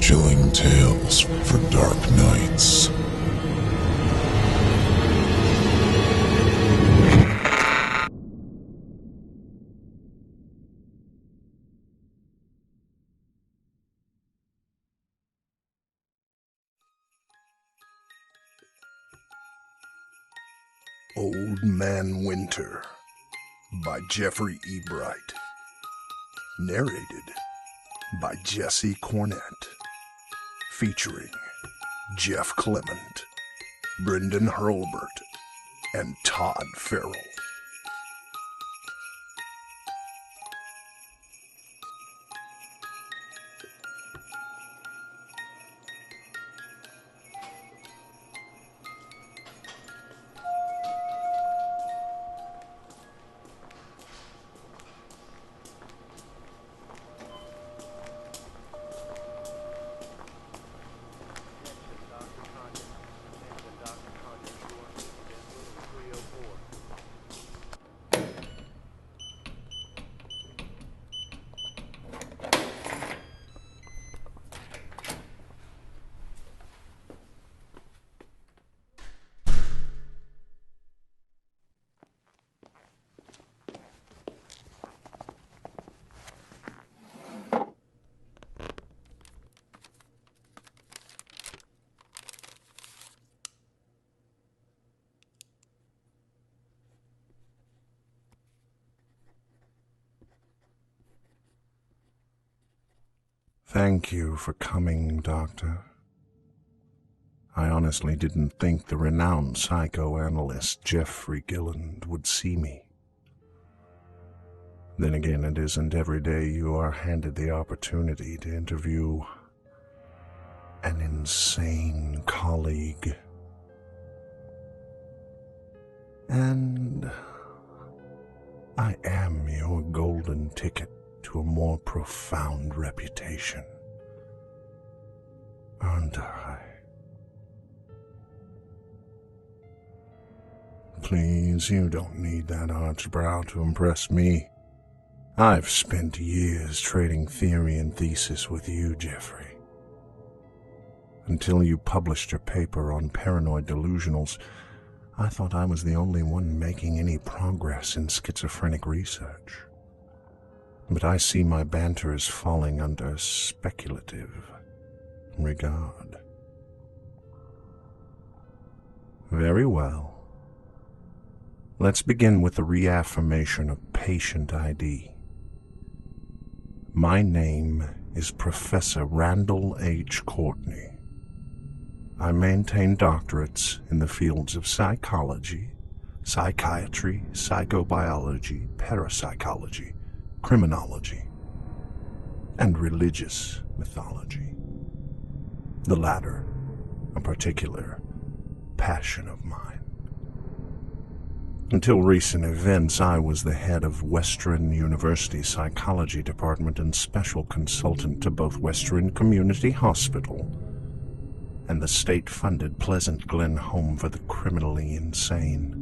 Chilling tales for dark nights. Old Man Winter by Jeffrey Ebright. Narrated by Jesse Cornett. Featuring Jeff Clement, Brendan Hurlbert, and Todd Farrell. Thank you for coming, Doctor. I honestly didn't think the renowned psychoanalyst Jeffrey Gilland would see me. Then again, it isn't every day you are handed the opportunity to interview an insane colleague. And I am your golden ticket to a more profound reputation, aren't I? Please, you don't need that arched brow to impress me. I've spent years trading theory and thesis with you, Jeffrey. Until you published your paper on paranoid delusionals, I thought I was the only one making any progress in schizophrenic research. But I see my banter as falling under speculative regard. Very well. Let's begin with the reaffirmation of patient ID. My name is Professor Randall H. Courtney. I maintain doctorates in the fields of psychology, psychiatry, psychobiology, parapsychology, criminology, and religious mythology. The latter, a particular passion of mine. Until recent events, I was the head of Western University Psychology Department and special consultant to both Western Community Hospital and the state-funded Pleasant Glen Home for the Criminally Insane,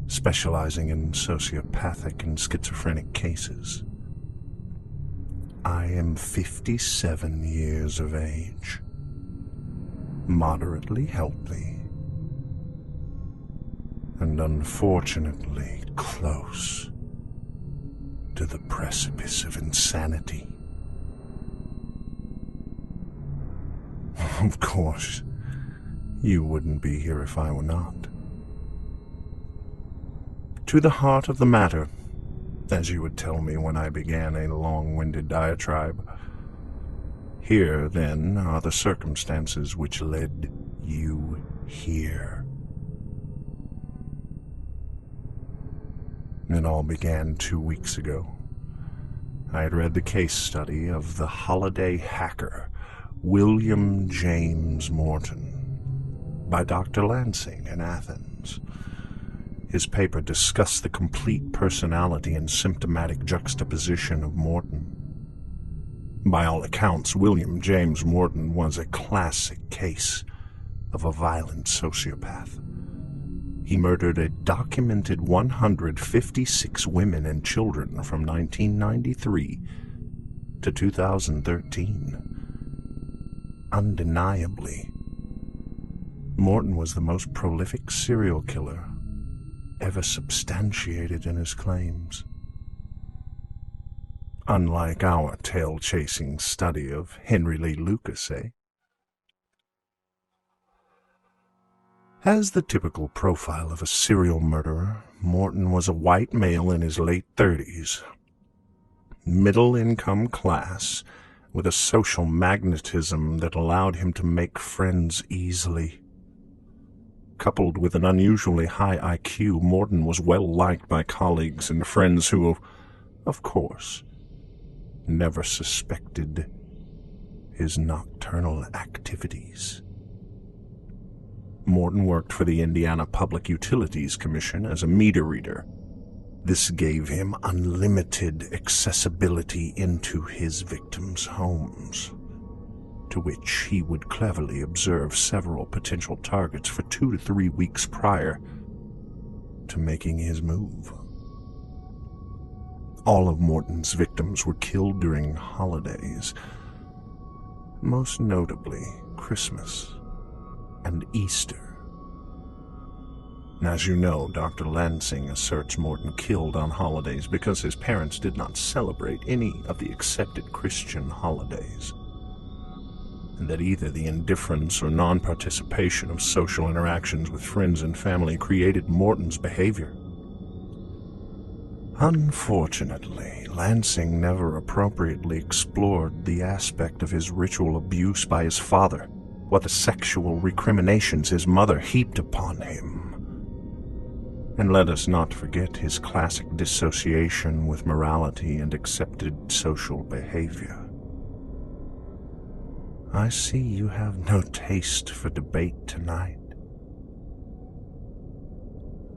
specializing in sociopathic and schizophrenic cases. I am 57 years of age, moderately healthy, and unfortunately close to the precipice of insanity. Of course, you wouldn't be here if I were not. To the heart of the matter, as you would tell me when I began a long-winded diatribe. Here, then, are the circumstances which led you here. It all began 2 weeks ago. I had read the case study of the holiday hacker, William James Morton, by Dr. Lansing in Athens. His paper discussed the complete personality and symptomatic juxtaposition of Morton. By all accounts, William James Morton was a classic case of a violent sociopath. He murdered a documented 156 women and children from 1993 to 2013, undeniably, Morton was the most prolific serial killer ever substantiated in his claims. Unlike our tail-chasing study of Henry Lee Lucas, eh? As the typical profile of a serial murderer, Morton was a white male in his late 30s, middle-income class, with a social magnetism that allowed him to make friends easily. Coupled with an unusually high IQ, Morton was well-liked by colleagues and friends who, of course, never suspected his nocturnal activities. Morton worked for the Indiana Public Utilities Commission as a meter reader. This gave him unlimited accessibility into his victims' homes, to which he would cleverly observe several potential targets for 2 to 3 weeks prior to making his move. All of Morton's victims were killed during holidays, most notably Christmas and Easter. As you know, Dr. Lansing asserts Morton killed on holidays because his parents did not celebrate any of the accepted Christian holidays, and that either the indifference or non-participation of social interactions with friends and family created Morton's behavior. Unfortunately, Lansing never appropriately explored the aspect of his ritual abuse by his father, or the sexual recriminations his mother heaped upon him. And let us not forget his classic dissociation with morality and accepted social behavior. I see you have no taste for debate tonight.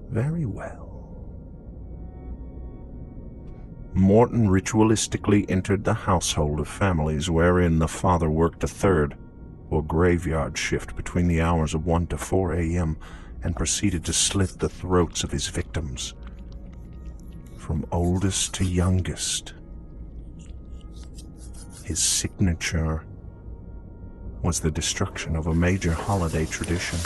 Very well. Morton ritualistically entered the household of families wherein the father worked a third, or graveyard shift between the hours of 1 to 4 a.m., and proceeded to slit the throats of his victims, from oldest to youngest. His signature was the destruction of a major holiday tradition,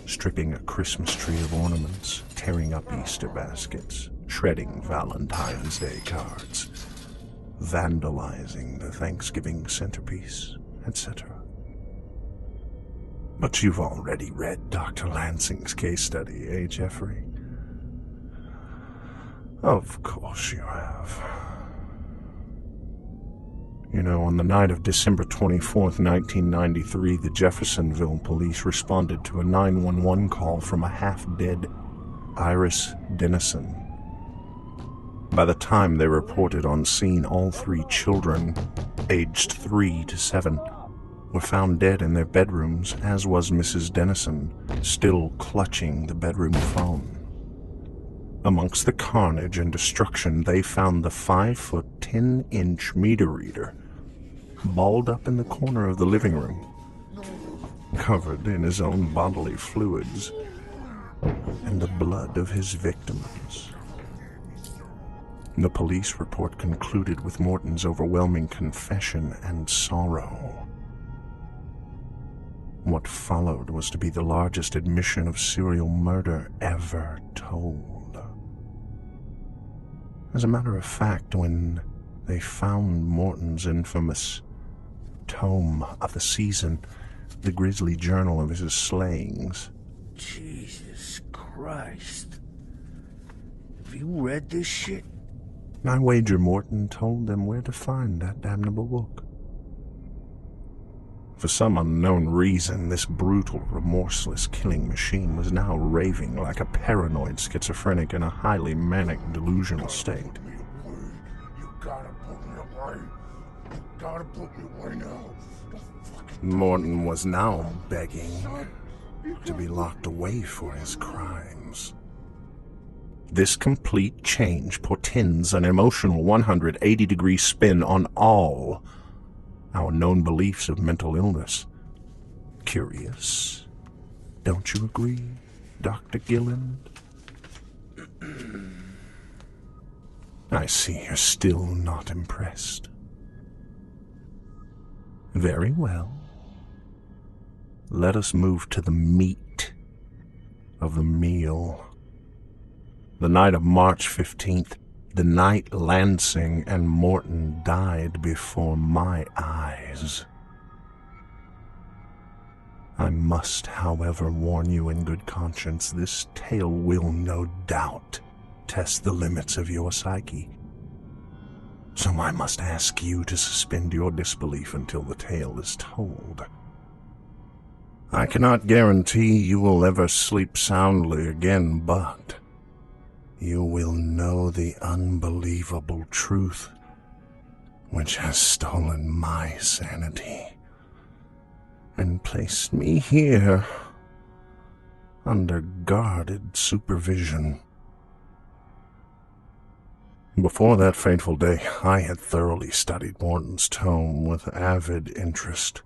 stripping a Christmas tree of ornaments, tearing up Easter baskets, shredding Valentine's Day cards, vandalizing the Thanksgiving centerpiece, etc. But you've already read Dr. Lansing's case study, eh, Jeffrey? Of course you have. You know, on the night of December 24th, 1993, the Jeffersonville police responded to a 911 call from a half-dead Iris Dennison. By the time they reported on scene, all 3 children, aged 3 to 7, were found dead in their bedrooms, as was Mrs. Dennison, still clutching the bedroom phone. Amongst the carnage and destruction, they found the 5-foot, 10-inch meter reader balled up in the corner of the living room, covered in his own bodily fluids and the blood of his victims. The police report concluded with Morton's overwhelming confession and sorrow. What followed was to be the largest admission of serial murder ever told. As a matter of fact, when they found Morton's infamous tome of the season, the grisly journal of his slayings. Jesus Christ. Have you read this shit? I wager Morton told them where to find that damnable book. For some unknown reason, this brutal, remorseless killing machine was now raving like a paranoid schizophrenic in a highly manic delusional state. You gotta put me away. You gotta put me away now. Morton was now begging to be locked away for his crimes. This complete change portends an emotional 180-degree spin on all our known beliefs of mental illness. Curious, don't you agree, Dr. Gilland? I see you're still not impressed. Very well. let us move to the meat of the meal. The night of March 15th, the night Lansing and Morton died before my eyes. I must, however, warn you in good conscience, this tale will no doubt test the limits of your psyche. So I must ask you to suspend your disbelief until the tale is told. I cannot guarantee you will ever sleep soundly again, but you will know the unbelievable truth which has stolen my sanity and placed me here under guarded supervision. Before that fateful day, I had thoroughly studied Morton's tome with avid interest.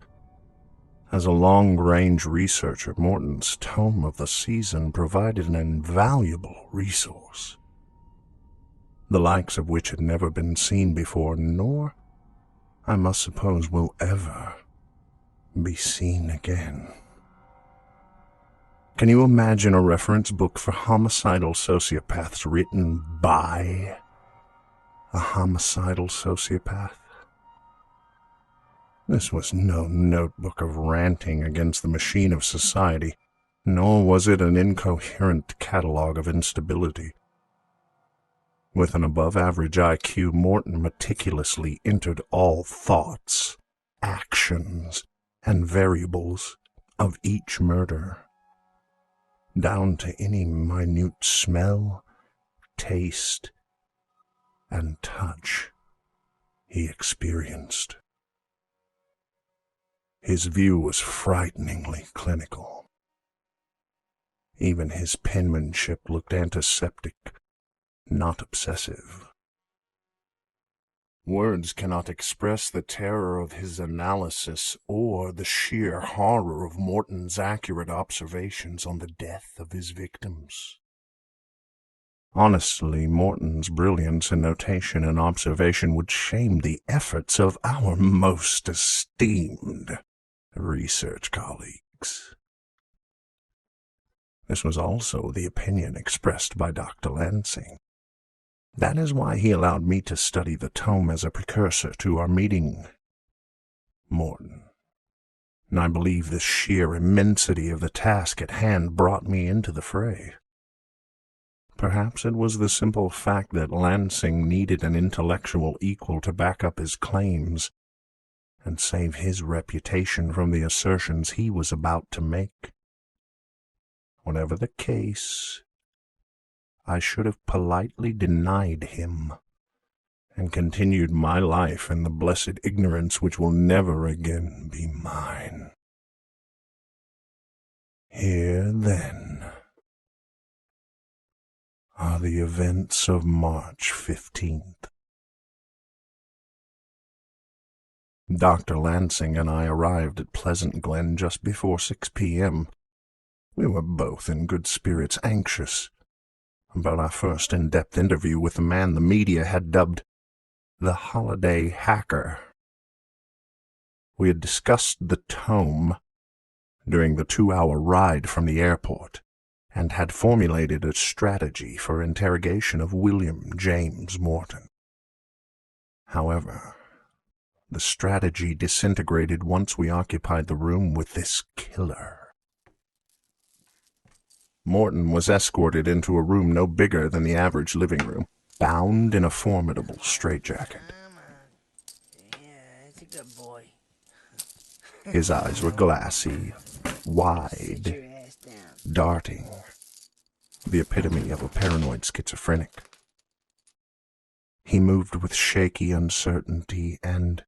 As a long-range researcher, Morton's Tome of the Season provided an invaluable resource, the likes of which had never been seen before, nor, I must suppose, will ever be seen again. Can you imagine a reference book for homicidal sociopaths written by a homicidal sociopath? This was no notebook of ranting against the machine of society, nor was it an incoherent catalogue of instability. With an above-average IQ, Morton meticulously entered all thoughts, actions, and variables of each murder, down to any minute smell, taste, and touch he experienced. His view was frighteningly clinical. Even his penmanship looked antiseptic, not obsessive. Words cannot express the terror of his analysis or the sheer horror of Morton's accurate observations on the death of his victims. Honestly, Morton's brilliance in notation and observation would shame the efforts of our most esteemed research colleagues. This was also the opinion expressed by Dr. Lansing. That is why he allowed me to study the tome as a precursor to our meeting Morton. And I believe the sheer immensity of the task at hand brought me into the fray. Perhaps it was the simple fact that Lansing needed an intellectual equal to back up his claims and save his reputation from the assertions he was about to make. Whatever the case, I should have politely denied him and continued my life in the blessed ignorance which will never again be mine. Here, then, are the events of March 15th. Dr. Lansing and I arrived at Pleasant Glen just before 6 p.m. We were both in good spirits, anxious about our first in-depth interview with the man the media had dubbed the Holiday Hacker. We had discussed the tome during the 2-hour ride from the airport and had formulated a strategy for interrogation of William James Morton. However, the strategy disintegrated once we occupied the room with this killer. Morton was escorted into a room no bigger than the average living room, bound in a formidable straitjacket. Yeah, that's a good boy. His eyes were glassy, wide, Sit your ass down. darting, the epitome of a paranoid schizophrenic. He moved with shaky uncertainty and,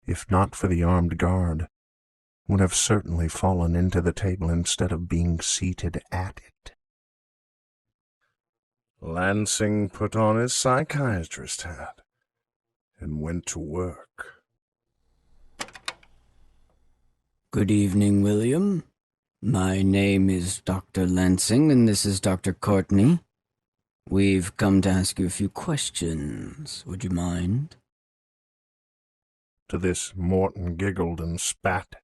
if not for the armed guard, would have certainly fallen into the table instead of being seated at it. Lansing put on his psychiatrist hat and went to work. Good evening, William. My name is Dr. Lansing, and this is Dr. Courtney. We've come to ask you a few questions. Would you mind? To this, Morton giggled and spat.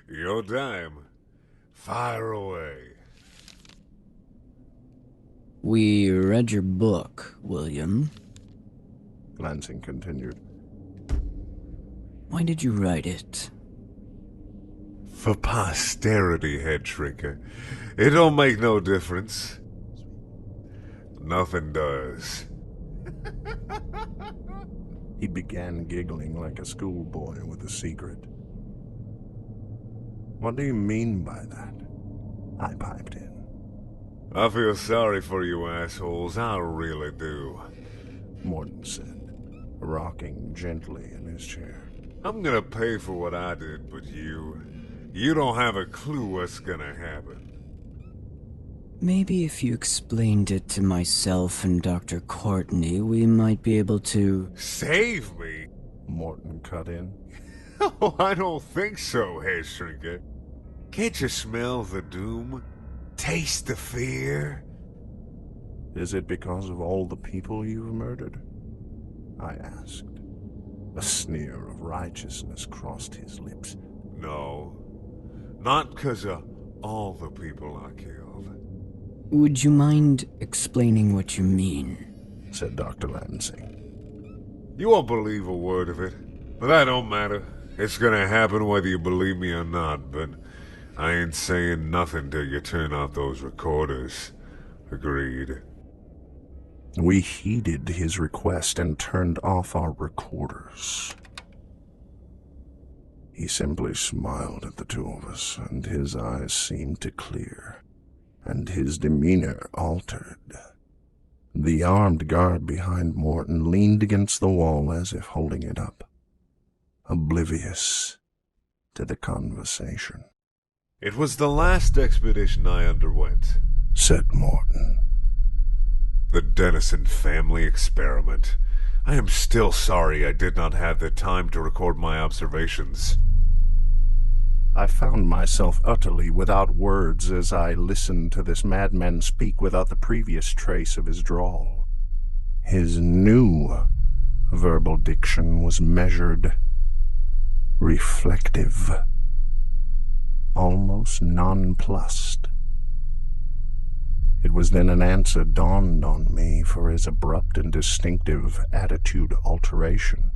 Your time. Fire away. We read your book, William. Lansing continued. Why did you write it? For posterity, head shrinker. It don't make no difference. Nothing does. He began giggling like a schoolboy with a secret. What do you mean by that? I piped in. I feel sorry for you assholes, I really do. Morton said, rocking gently in his chair. I'm gonna pay for what I did, but you don't have a clue what's gonna happen. Maybe if you explained it to myself and Dr. Courtney, we might be able to... Save me? Morton cut in. Oh, I don't think so, head shrinker. Can't you smell the doom? Taste the fear? Is it because of all the people you've murdered? I asked. A sneer of righteousness crossed his lips. No, not 'cause of all the people I killed. Would you mind explaining what you mean? Said Dr. Lansing. You won't believe a word of it, but that don't matter. It's gonna happen whether you believe me or not, but I ain't saying nothing till you turn off those recorders. Agreed. We heeded his request and turned off our recorders. He simply smiled at the two of us, and his eyes seemed to clear, and his demeanor altered. The armed guard behind Morton leaned against the wall as if holding it up, oblivious to the conversation. It was the last expedition I underwent, said Morton. The Dennison family experiment. I am still sorry I did not have the time to record my observations. I found myself utterly without words as I listened to this madman speak without the previous trace of his drawl. His new verbal diction was measured, reflective, almost nonplussed. It was then an answer dawned on me for his abrupt and distinctive attitude alteration.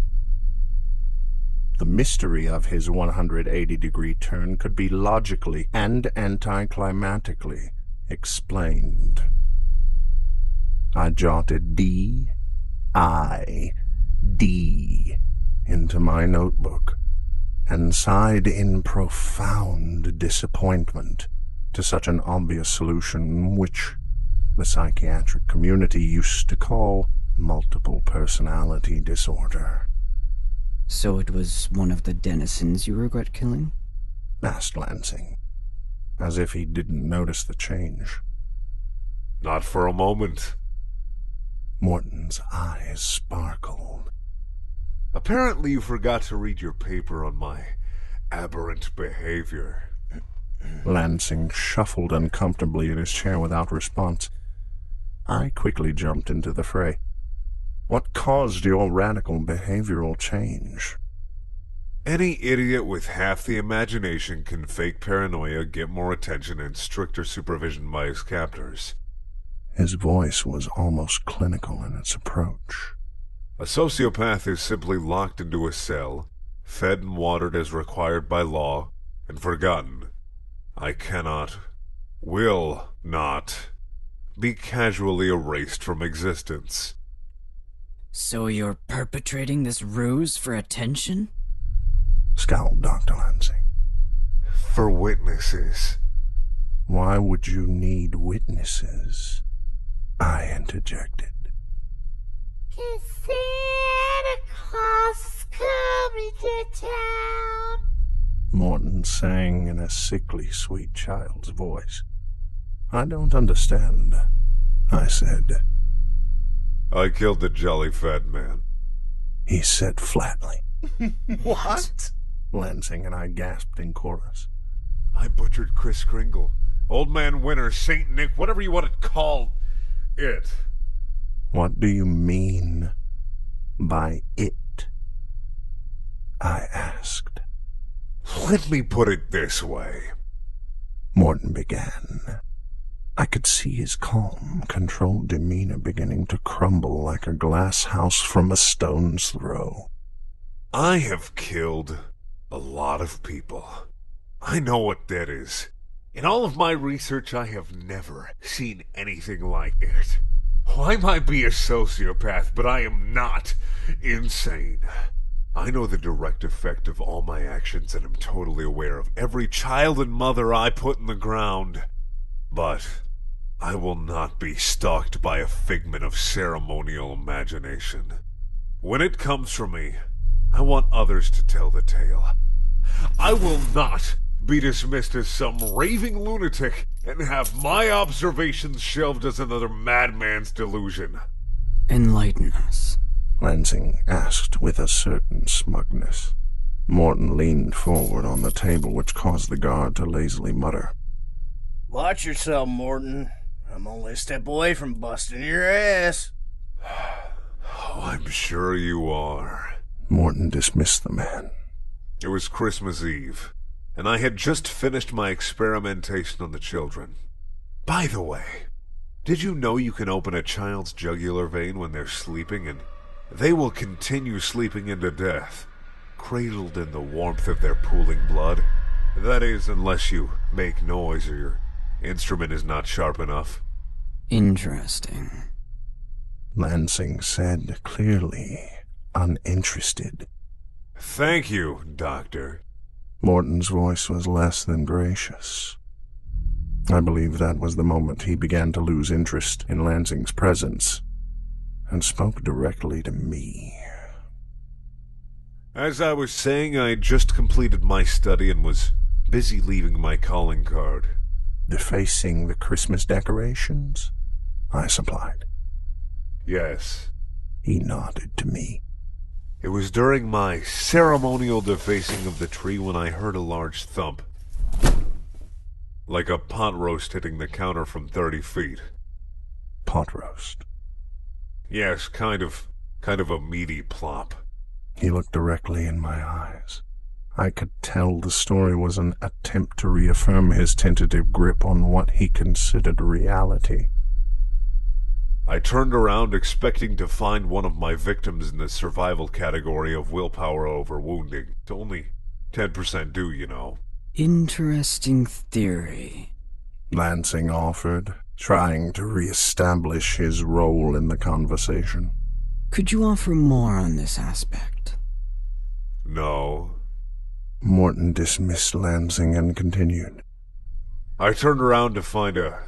The mystery of his 180-degree turn could be logically and anticlimactically explained. I jotted D-I-D into my notebook and sighed in profound disappointment to such an obvious solution, which the psychiatric community used to call multiple personality disorder. So it was one of the Dennisons you regret killing? Asked Lansing, as if he didn't notice the change. Not for a moment. Morton's eyes sparkled. Apparently you forgot to read your paper on my aberrant behavior. Lansing shuffled uncomfortably in his chair without response. I quickly jumped into the fray. What caused your radical behavioral change? Any idiot with half the imagination can fake paranoia, get more attention, and stricter supervision by his captors. His voice was almost clinical in its approach. A sociopath is simply locked into a cell, fed and watered as required by law, and forgotten. I cannot, will not, be casually erased from existence. So you're perpetrating this ruse for attention? Scowled Dr. Lansing. For witnesses. Why would you need witnesses? I interjected. 'Cause Santa Claus is coming to town. Morton sang in a sickly sweet child's voice. I don't understand, I said. I killed the jolly fat man. He said flatly. What? Lansing and I gasped in chorus. I butchered Kris Kringle, Old Man Winter, Saint Nick, whatever you want to call it. What do you mean by it? I asked. Let me put it this way. Morton began. I could see his calm, controlled demeanor beginning to crumble like a glass house from a stone's throw. I have killed a lot of people. I know what that is. In all of my research, I have never seen anything like it. I might be a sociopath, but I am not insane. I know the direct effect of all my actions and am totally aware of every child and mother I put in the ground. But I will not be stalked by a figment of ceremonial imagination. When it comes from me, I want others to tell the tale. I will not be dismissed as some raving lunatic and have my observations shelved as another madman's delusion. Enlighten us. Lansing asked with a certain smugness. Morton leaned forward on the table, which caused the guard to lazily mutter. Watch yourself, Morton. I'm only a step away from busting your ass. Oh, I'm sure you are. Morton dismissed the man. It was Christmas Eve, and I had just finished my experimentation on the children. By the way, did you know you can open a child's jugular vein when they're sleeping, and they will continue sleeping into death, cradled in the warmth of their pooling blood? That is, unless you make noise or your instrument is not sharp enough. Interesting. Lansing said clearly, uninterested. Thank you, Doctor. Morton's voice was less than gracious. I believe that was the moment he began to lose interest in Lansing's presence, and spoke directly to me. As I was saying, I had just completed my study and was busy leaving my calling card. Defacing the Christmas decorations? I supplied. Yes. He nodded to me. It was during my ceremonial defacing of the tree when I heard a large thump. Like a pot roast hitting the counter from 30 feet. Pot roast? Yes, kind of a meaty plop. He looked directly in my eyes. I could tell the story was an attempt to reaffirm his tentative grip on what he considered reality. I turned around expecting to find one of my victims in the survival category of willpower over wounding. It's only 10% due, you know. Interesting theory. Lansing offered, trying to reestablish his role in the conversation. Could you offer more on this aspect? No. Morton dismissed Lansing and continued. I turned around to find a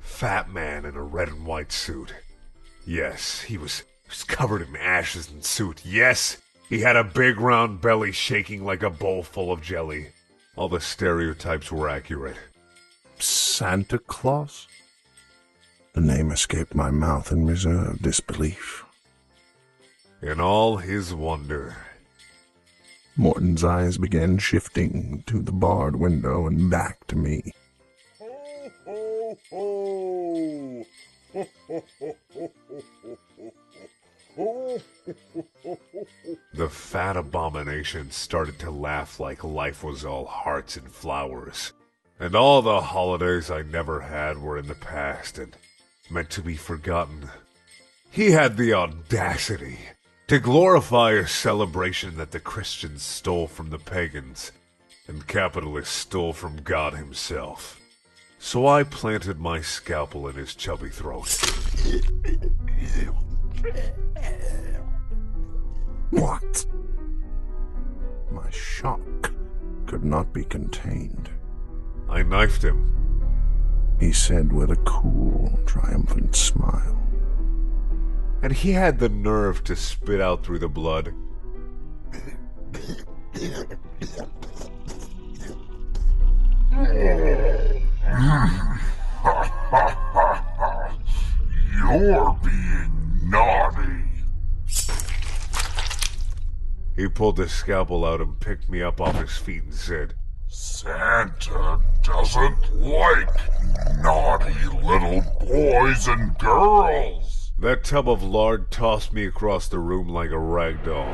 fat man in a red and white suit. Yes, he was covered in ashes and soot. Yes, he had a big round belly shaking like a bowl full of jelly. All the stereotypes were accurate. Santa Claus? The name escaped my mouth in reserved disbelief. In all his wonder. Morton's eyes began shifting to the barred window and back to me. Ho, ho, ho. Ho, ho, ho, ho, ho, ho. The fat abomination started to laugh like life was all hearts and flowers. And all the holidays I never had were in the past and meant to be forgotten. He had the audacity to glorify a celebration that the Christians stole from the pagans and capitalists stole from God himself. So I planted my scalpel in his chubby throat. What? My shock could not be contained. I knifed him. He said with a cool, triumphant smile. And he had the nerve to spit out through the blood. You're being naughty. He pulled the scalpel out and picked me up off his feet and said, Santa doesn't like naughty little boys and girls. That tub of lard tossed me across the room like a rag doll.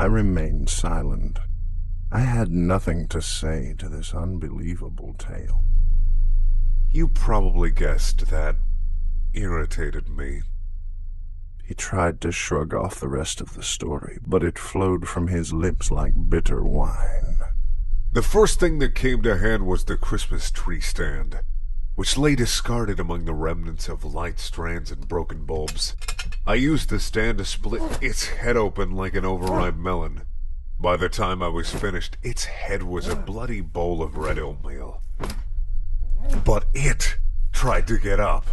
I remained silent. I had nothing to say to this unbelievable tale. You probably guessed that irritated me. He tried to shrug off the rest of the story, but it flowed from his lips like bitter wine. The first thing that came to hand was the Christmas tree stand, which lay discarded among the remnants of light strands and broken bulbs. I used the stand to split its head open like an overripe melon. By the time I was finished, its head was a bloody bowl of red oatmeal. But it tried to get up.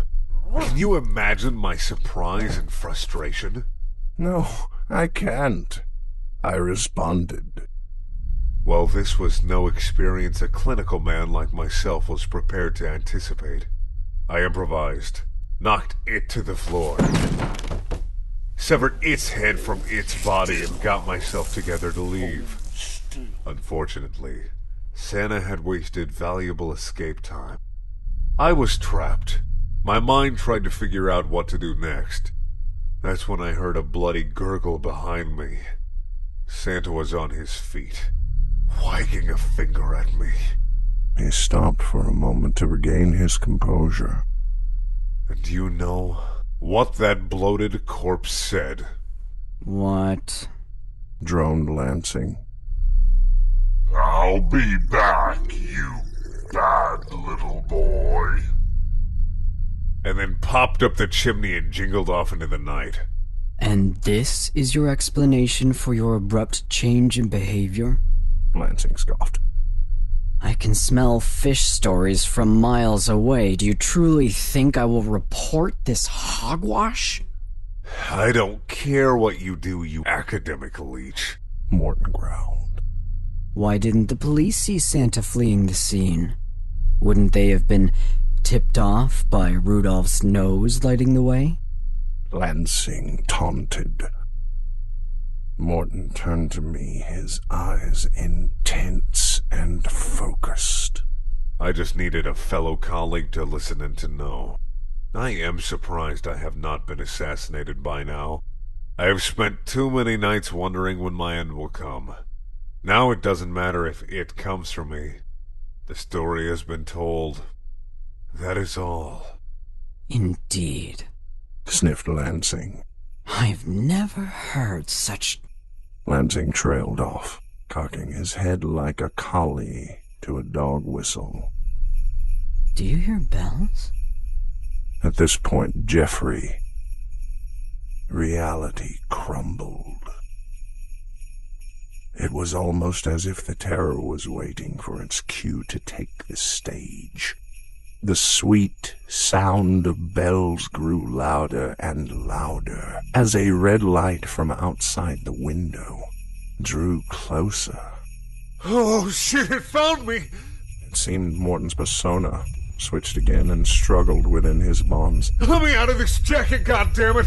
Can you imagine my surprise and frustration? No, I can't, I responded. Well, this was no experience a clinical man like myself was prepared to anticipate. I improvised, knocked it to the floor, severed its head from its body, and got myself together to leave. Unfortunately, Santa had wasted valuable escape time. I was trapped. My mind tried to figure out what to do next. That's when I heard a bloody gurgle behind me. Santa was on his feet, wagging a finger at me. He stopped for a moment to regain his composure. And do you know what that bloated corpse said? What? Droned Lansing. I'll be back, you bad little boy. And then popped up the chimney and jingled off into the night. And this is your explanation for your abrupt change in behavior? Lansing scoffed. I can smell fish stories from miles away. Do you truly think I will report this hogwash? I don't care what you do, you academic leech, Morton growled. Why didn't the police see Santa fleeing the scene? Wouldn't they have been tipped off by Rudolph's nose lighting the way? Lansing taunted. Morton turned to me, his eyes intense and focused. I just needed a fellow colleague to listen and to know. I am surprised I have not been assassinated by now. I have spent too many nights wondering when my end will come. Now it doesn't matter if it comes for me. The story has been told. That is all. Indeed, Sniffed Lansing. I've never heard such... Lansing trailed off, cocking his head like a collie to a dog whistle. Do you hear bells? At this point, reality crumbled. It was almost as if the terror was waiting for its cue to take the stage. The sweet sound of bells grew louder and louder as a red light from outside the window drew closer. Oh shit, it found me! It seemed Morton's persona switched again and struggled within his bonds. Let me out of this jacket, goddammit!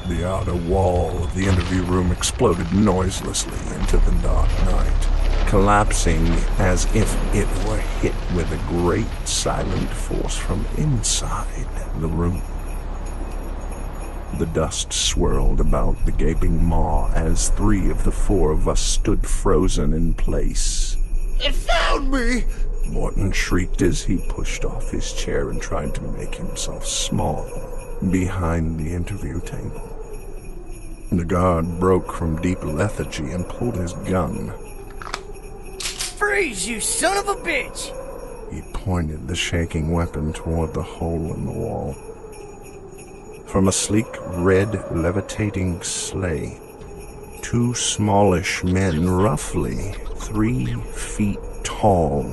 The outer wall of the interview room exploded noiselessly into the dark night, collapsing as if it were hit with a great silent force from inside the room. The dust swirled about the gaping maw as 3 of the 4 of us stood frozen in place. It found me! Morton shrieked as he pushed off his chair and tried to make himself small behind the interview table. The guard broke from deep lethargy and pulled his gun. Freeze, you son of a bitch! He pointed the shaking weapon toward the hole in the wall. From a sleek, red, levitating sleigh, 2 smallish men, roughly 3 feet tall,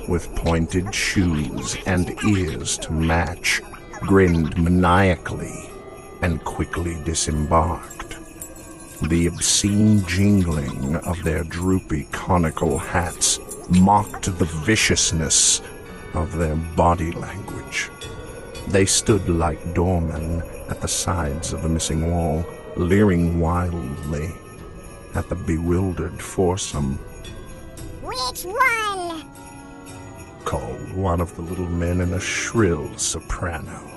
with pointed shoes and ears to match, grinned maniacally and quickly disembarked. The obscene jingling of their droopy conical hats mocked the viciousness of their body language. They stood like doormen at the sides of the missing wall, leering wildly at the bewildered foursome. Which one? Called one of the little men in a shrill soprano.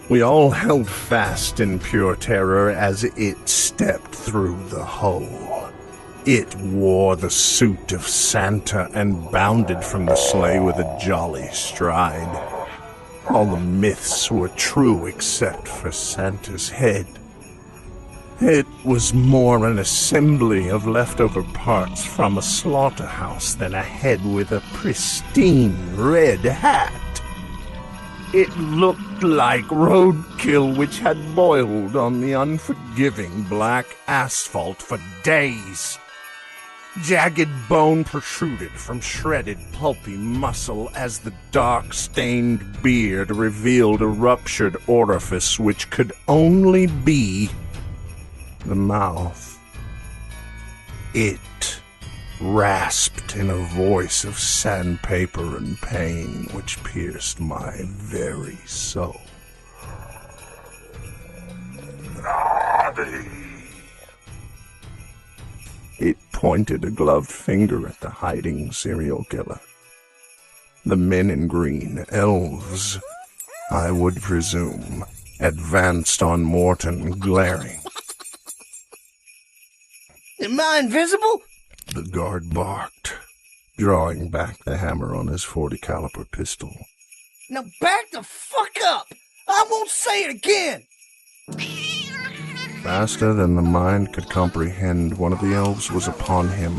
We all held fast in pure terror as it stepped through the hole. It wore the suit of Santa and bounded from the sleigh with a jolly stride. All the myths were true except for Santa's head. It was more an assembly of leftover parts from a slaughterhouse than a head with a pristine red hat. It looked like roadkill which had boiled on the unforgiving black asphalt for days. Jagged bone protruded from shredded pulpy muscle as the dark-stained beard revealed a ruptured orifice which could only be the mouth. It rasped in a voice of sandpaper and pain which pierced my very soul. It pointed a gloved finger at the hiding serial killer. The men in green, elves, I would presume, advanced on Morton, glaring. Am I invisible? The guard barked, drawing back the hammer on his .40 caliber pistol. Now back the fuck up! I won't say it again! Faster than the mind could comprehend, one of the elves was upon him.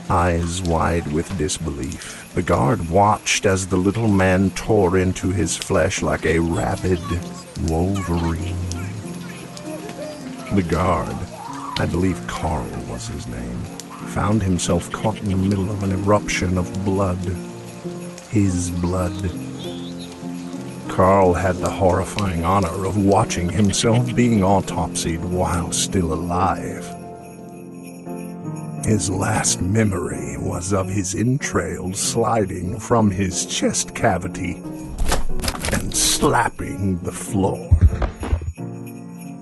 Eyes wide with disbelief, the guard watched as the little man tore into his flesh like a rabid wolverine. The guard, I believe Carl was his name, found himself caught in the middle of an eruption of blood. His blood. Carl had the horrifying honor of watching himself being autopsied while still alive. His last memory was of his entrails sliding from his chest cavity and slapping the floor.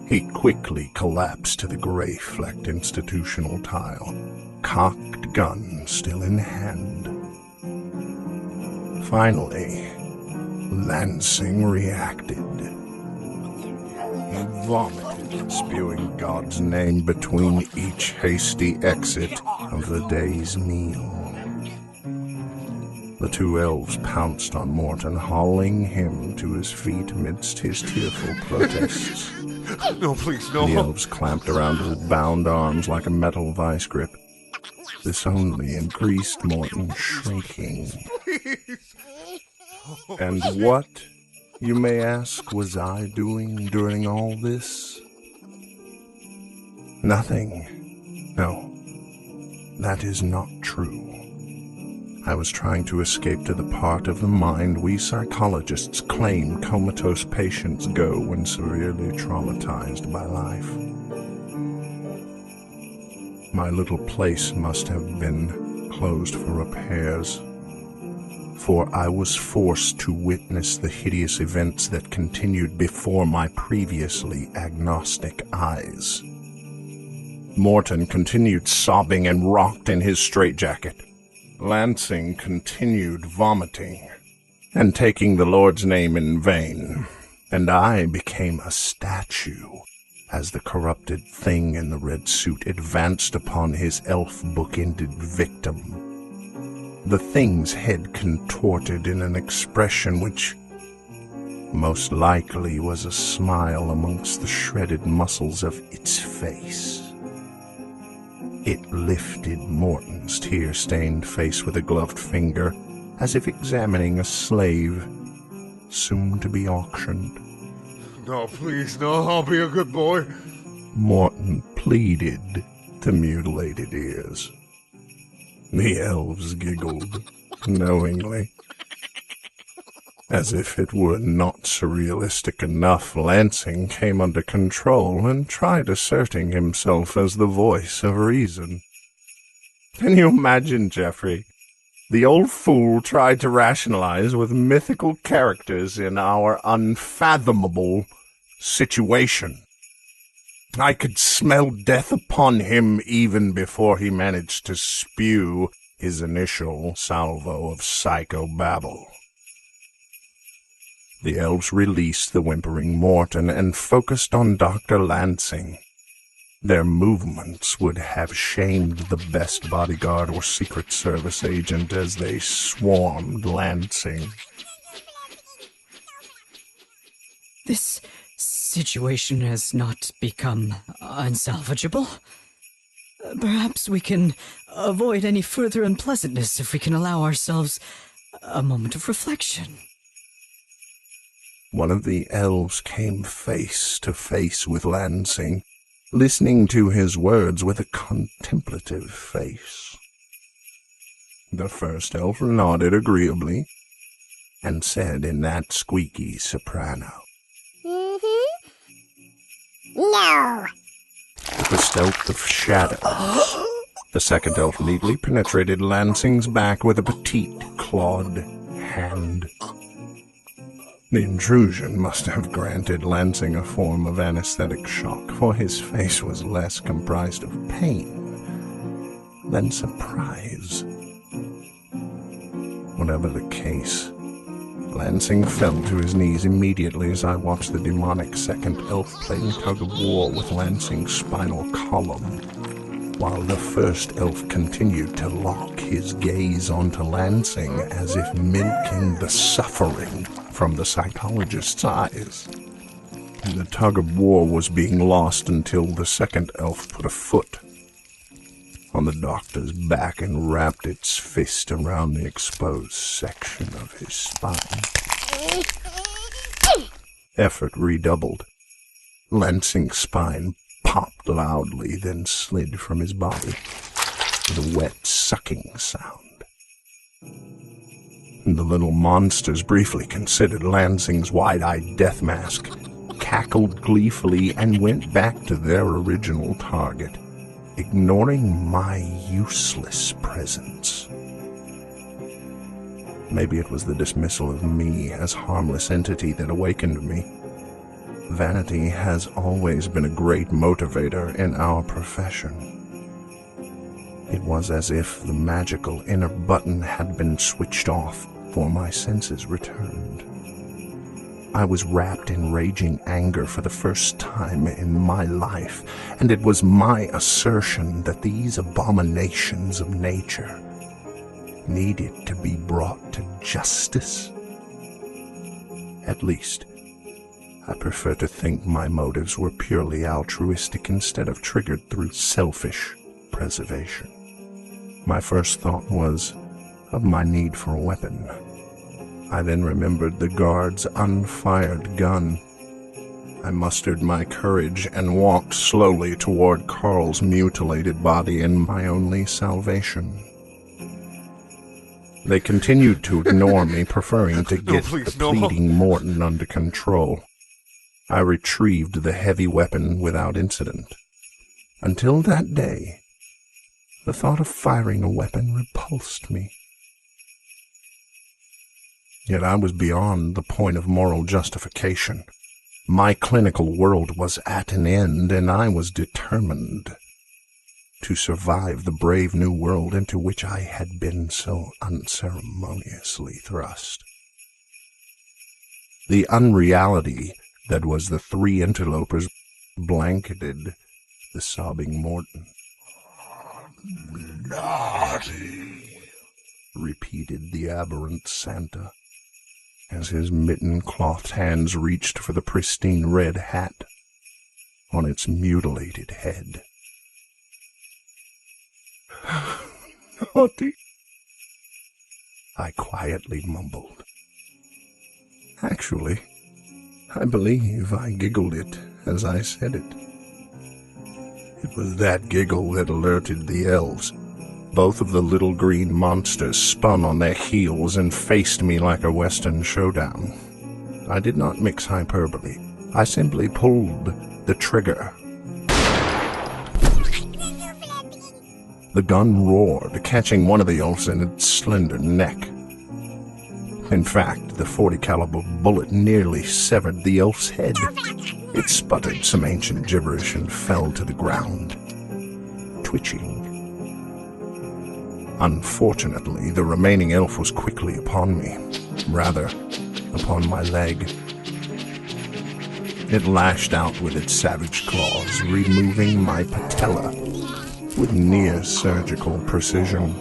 He quickly collapsed to the gray-flecked institutional tile, cocked gun still in hand. Finally, Lansing reacted. He vomited, spewing God's name between each hasty exit of the day's meal. The two elves pounced on Morton, hauling him to his feet amidst his tearful protests. No, please, no. The elves clamped around his bound arms like a metal vice grip. This only increased Morton's shrinking. And what, you may ask, was I doing during all this? Nothing. No, that is not true. I was trying to escape to the part of the mind we psychologists claim comatose patients go when severely traumatized by life. My little place must have been closed for repairs, for I was forced to witness the hideous events that continued before my previously agnostic eyes. Morton continued sobbing and rocked in his straitjacket. Lansing continued vomiting and taking the Lord's name in vain, and I became a statue as the corrupted thing in the red suit advanced upon his elf book-ended victim. The thing's head contorted in an expression which most likely was a smile amongst the shredded muscles of its face. It lifted Morton's tear-stained face with a gloved finger, as if examining a slave soon to be auctioned. No, please, no, I'll be a good boy. Morton pleaded to mutilated ears. The elves giggled knowingly. As if it were not surrealistic enough, Lansing came under control and tried asserting himself as the voice of reason. Can you imagine, Jeffrey? The old fool tried to rationalize with mythical characters in our unfathomable situation. I could smell death upon him even before he managed to spew his initial salvo of psychobabble. The elves released the whimpering Morton and focused on Dr. Lansing. Their movements would have shamed the best bodyguard or Secret Service agent as they swarmed Lansing. This situation has not become unsalvageable. Perhaps we can avoid any further unpleasantness if we can allow ourselves a moment of reflection. One of the elves came face to face with Lansing, listening to his words with a contemplative face. The first elf nodded agreeably and said in that squeaky soprano, No. with the stealth of shadows. The second elf neatly penetrated Lansing's back with a petite, clawed hand. The intrusion must have granted Lansing a form of anesthetic shock, for his face was less comprised of pain than surprise. Whatever the case, Lansing fell to his knees immediately as I watched the demonic second elf playing tug-of-war with Lansing's spinal column, while the first elf continued to lock his gaze onto Lansing as if milking the suffering from the psychologist's eyes. The tug-of-war was being lost until the second elf put a foot on the doctor's back and wrapped its fist around the exposed section of his spine. Effort redoubled. Lansing's spine popped loudly, then slid from his body with a wet, sucking sound. The little monsters briefly considered Lansing's wide-eyed death mask, cackled gleefully, and went back to their original target, ignoring my useless presence. Maybe it was the dismissal of me as harmless entity that awakened me. Vanity has always been a great motivator in our profession. It was as if the magical inner button had been switched off, for my senses returned. I was wrapped in raging anger for the first time in my life, and it was my assertion that these abominations of nature needed to be brought to justice. At least, I prefer to think my motives were purely altruistic instead of triggered through selfish preservation. My first thought was of my need for a weapon. I then remembered the guard's unfired gun. I mustered my courage and walked slowly toward Carl's mutilated body and my only salvation. They continued to ignore me, preferring to get the pleading Morton under control. I retrieved the heavy weapon without incident. Until that day, the thought of firing a weapon repulsed me. Yet I was beyond the point of moral justification. My clinical world was at an end, and I was determined to survive the brave new world into which I had been so unceremoniously thrust. The unreality that was the three interlopers blanketed the sobbing Morton. Naughty, repeated the aberrant Santa, as his mitten-clothed hands reached for the pristine red hat on its mutilated head. Naughty, I quietly mumbled. Actually, I believe I giggled it as I said it. It was that giggle that alerted the elves. Both of the little green monsters spun on their heels and faced me like a Western showdown. I did not mix hyperbole. I simply pulled the trigger. The gun roared, catching one of the elves in its slender neck. In fact, the .40 caliber bullet nearly severed the elf's head. It sputtered some ancient gibberish and fell to the ground, twitching. Unfortunately, the remaining elf was quickly upon me, rather, upon my leg. It lashed out with its savage claws, removing my patella with near surgical precision,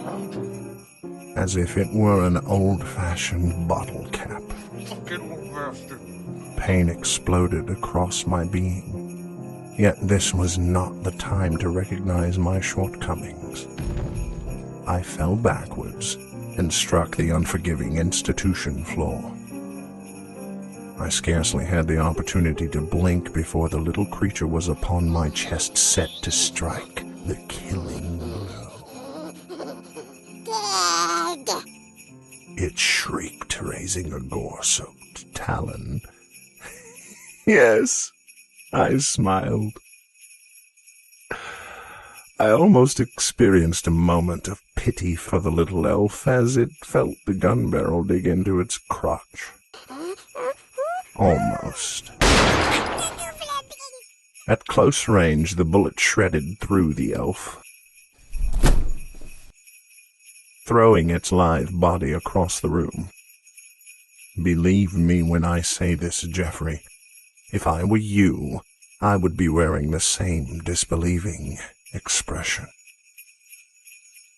as if it were an old-fashioned bottle cap. Pain exploded across my being, yet this was not the time to recognize my shortcomings. I fell backwards and struck the unforgiving institution floor. I scarcely had the opportunity to blink before the little creature was upon my chest, set to strike the killing blow. Dead. It shrieked, raising a gore-soaked talon. Yes, I smiled. I almost experienced a moment of pity for the little elf as it felt the gun barrel dig into its crotch. Almost. At close range, the bullet shredded through the elf, throwing its lithe body across the room. Believe me when I say this, Jeffrey. If I were you, I would be wearing the same disbelieving expression.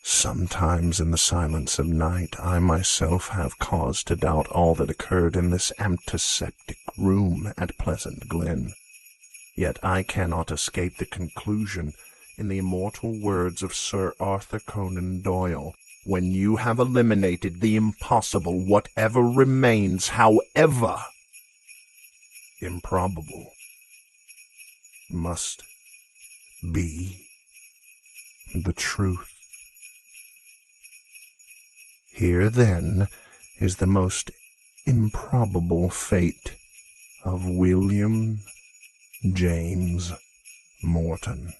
Sometimes in the silence of night, I myself have cause to doubt all that occurred in this antiseptic room at Pleasant Glen. Yet I cannot escape the conclusion, in the immortal words of Sir Arthur Conan Doyle, when you have eliminated the impossible, whatever remains, however improbable, must be the truth. Here, then, is the most improbable fate of William James Morton.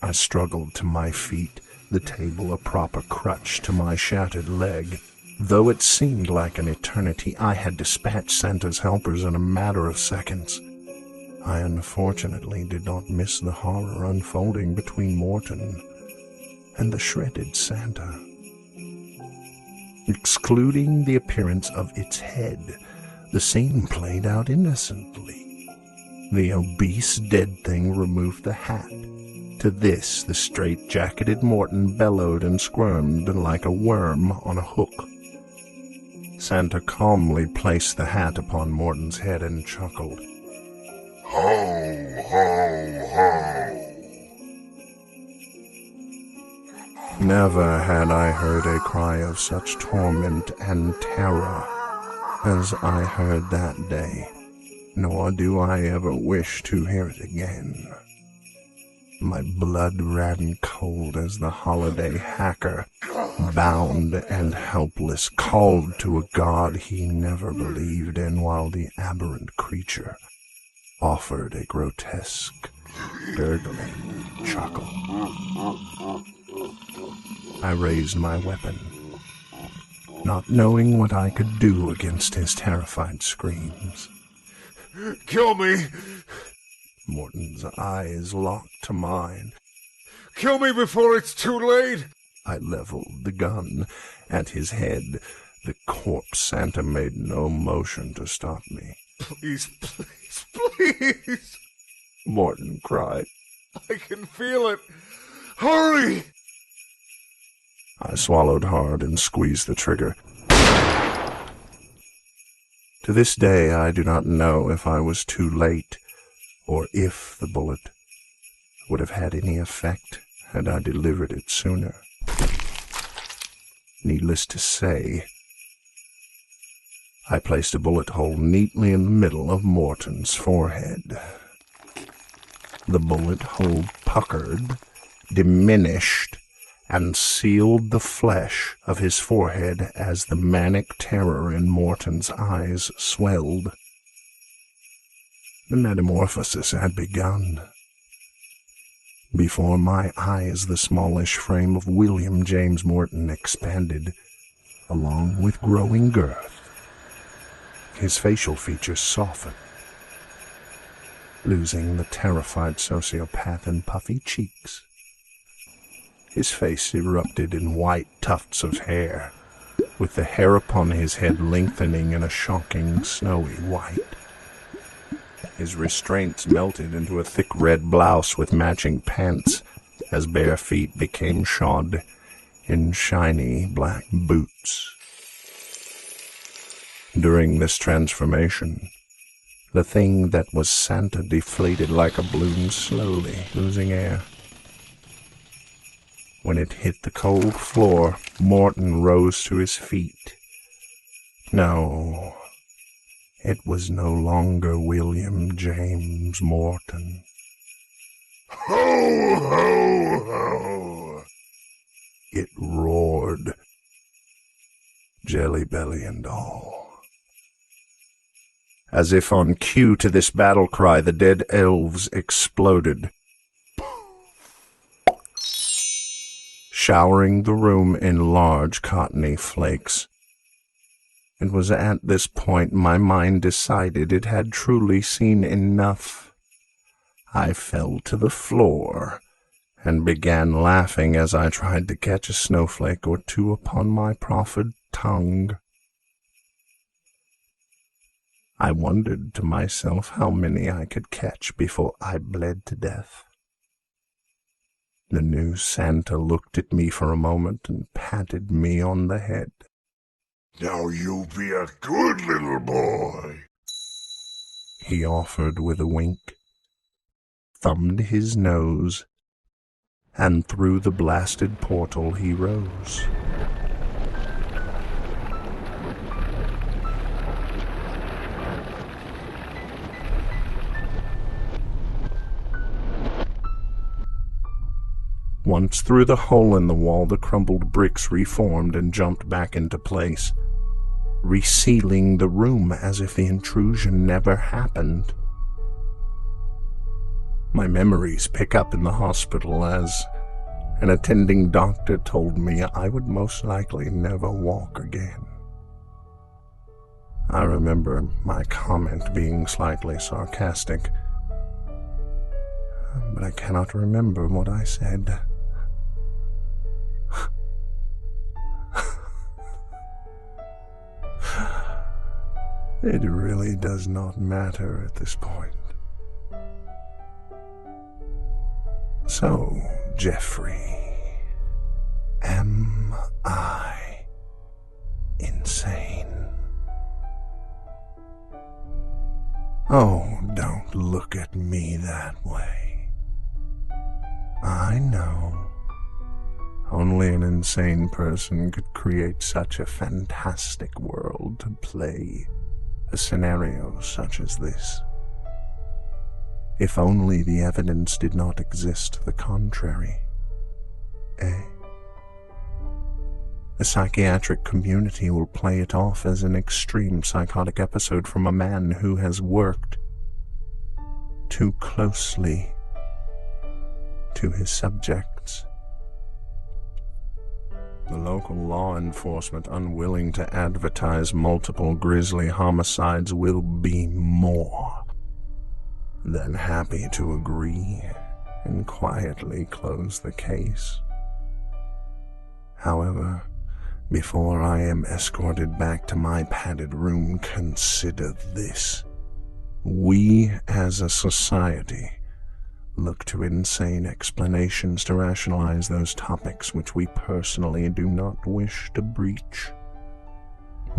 I struggled to my feet, the table a proper crutch to my shattered leg. Though it seemed like an eternity, I had dispatched Santa's helpers in a matter of seconds. I unfortunately did not miss the horror unfolding between Morton and the shredded Santa. Excluding the appearance of its head, the scene played out innocently. The obese dead thing removed the hat. To this, the straight-jacketed Morton bellowed and squirmed like a worm on a hook. Santa calmly placed the hat upon Morton's head and chuckled. Ho, ho, ho. Never had I heard a cry of such torment and terror as I heard that day, nor do I ever wish to hear it again. My blood ran cold as the holiday hacker, bound and helpless, called to a god he never believed in, while the aberrant creature offered a grotesque, gurgling chuckle. I raised my weapon, not knowing what I could do against his terrified screams. Kill me! Morton's eyes locked to mine. Kill me before it's too late! I leveled the gun at his head. The corpse Santa made no motion to stop me. Please, please, please! Morton cried. I can feel it! Hurry! I swallowed hard and squeezed the trigger. To this day, I do not know if I was too late, or if the bullet would have had any effect had I delivered it sooner. Needless to say, I placed a bullet hole neatly in the middle of Morton's forehead. The bullet hole puckered, diminished, and sealed the flesh of his forehead as the manic terror in Morton's eyes swelled. The metamorphosis had begun. Before my eyes, the smallish frame of William James Morton expanded, along with growing girth. His facial features softened, losing the terrified sociopath in puffy cheeks. His face erupted in white tufts of hair, with the hair upon his head lengthening in a shocking snowy white. His restraints melted into a thick red blouse with matching pants, as bare feet became shod in shiny black boots. During this transformation, the thing that was Santa deflated like a balloon, slowly losing air. When it hit the cold floor, Morton rose to his feet. No, it was no longer William James Morton. Ho, ho, ho! It roared, jelly belly and all. As if on cue to this battle cry, the dead elves exploded, showering the room in large cottony flakes. It was at this point my mind decided it had truly seen enough. I fell to the floor and began laughing as I tried to catch a snowflake or two upon my proffered tongue. I wondered to myself how many I could catch before I bled to death. The new Santa looked at me for a moment and patted me on the head. Now you be a good little boy, he offered with a wink, thumbed his nose, and through the blasted portal he rose. Once through the hole in the wall, the crumbled bricks reformed and jumped back into place, resealing the room as if the intrusion never happened. My memories pick up in the hospital as an attending doctor told me I would most likely never walk again. I remember my comment being slightly sarcastic, but I cannot remember what I said. It really does not matter at this point. So, Jeffrey, am I insane? Oh, don't look at me that way. I know. Only an insane person could create such a fantastic world to play a scenario such as this. If only the evidence did not exist to the contrary. The psychiatric community will play it off as an extreme psychotic episode from a man who has worked too closely to his subjects. The local law enforcement, unwilling to advertise multiple grisly homicides, will be more than happy to agree and quietly close the case. However, before I am escorted back to my padded room, consider this. We as a society look to insane explanations to rationalize those topics which we personally do not wish to breach.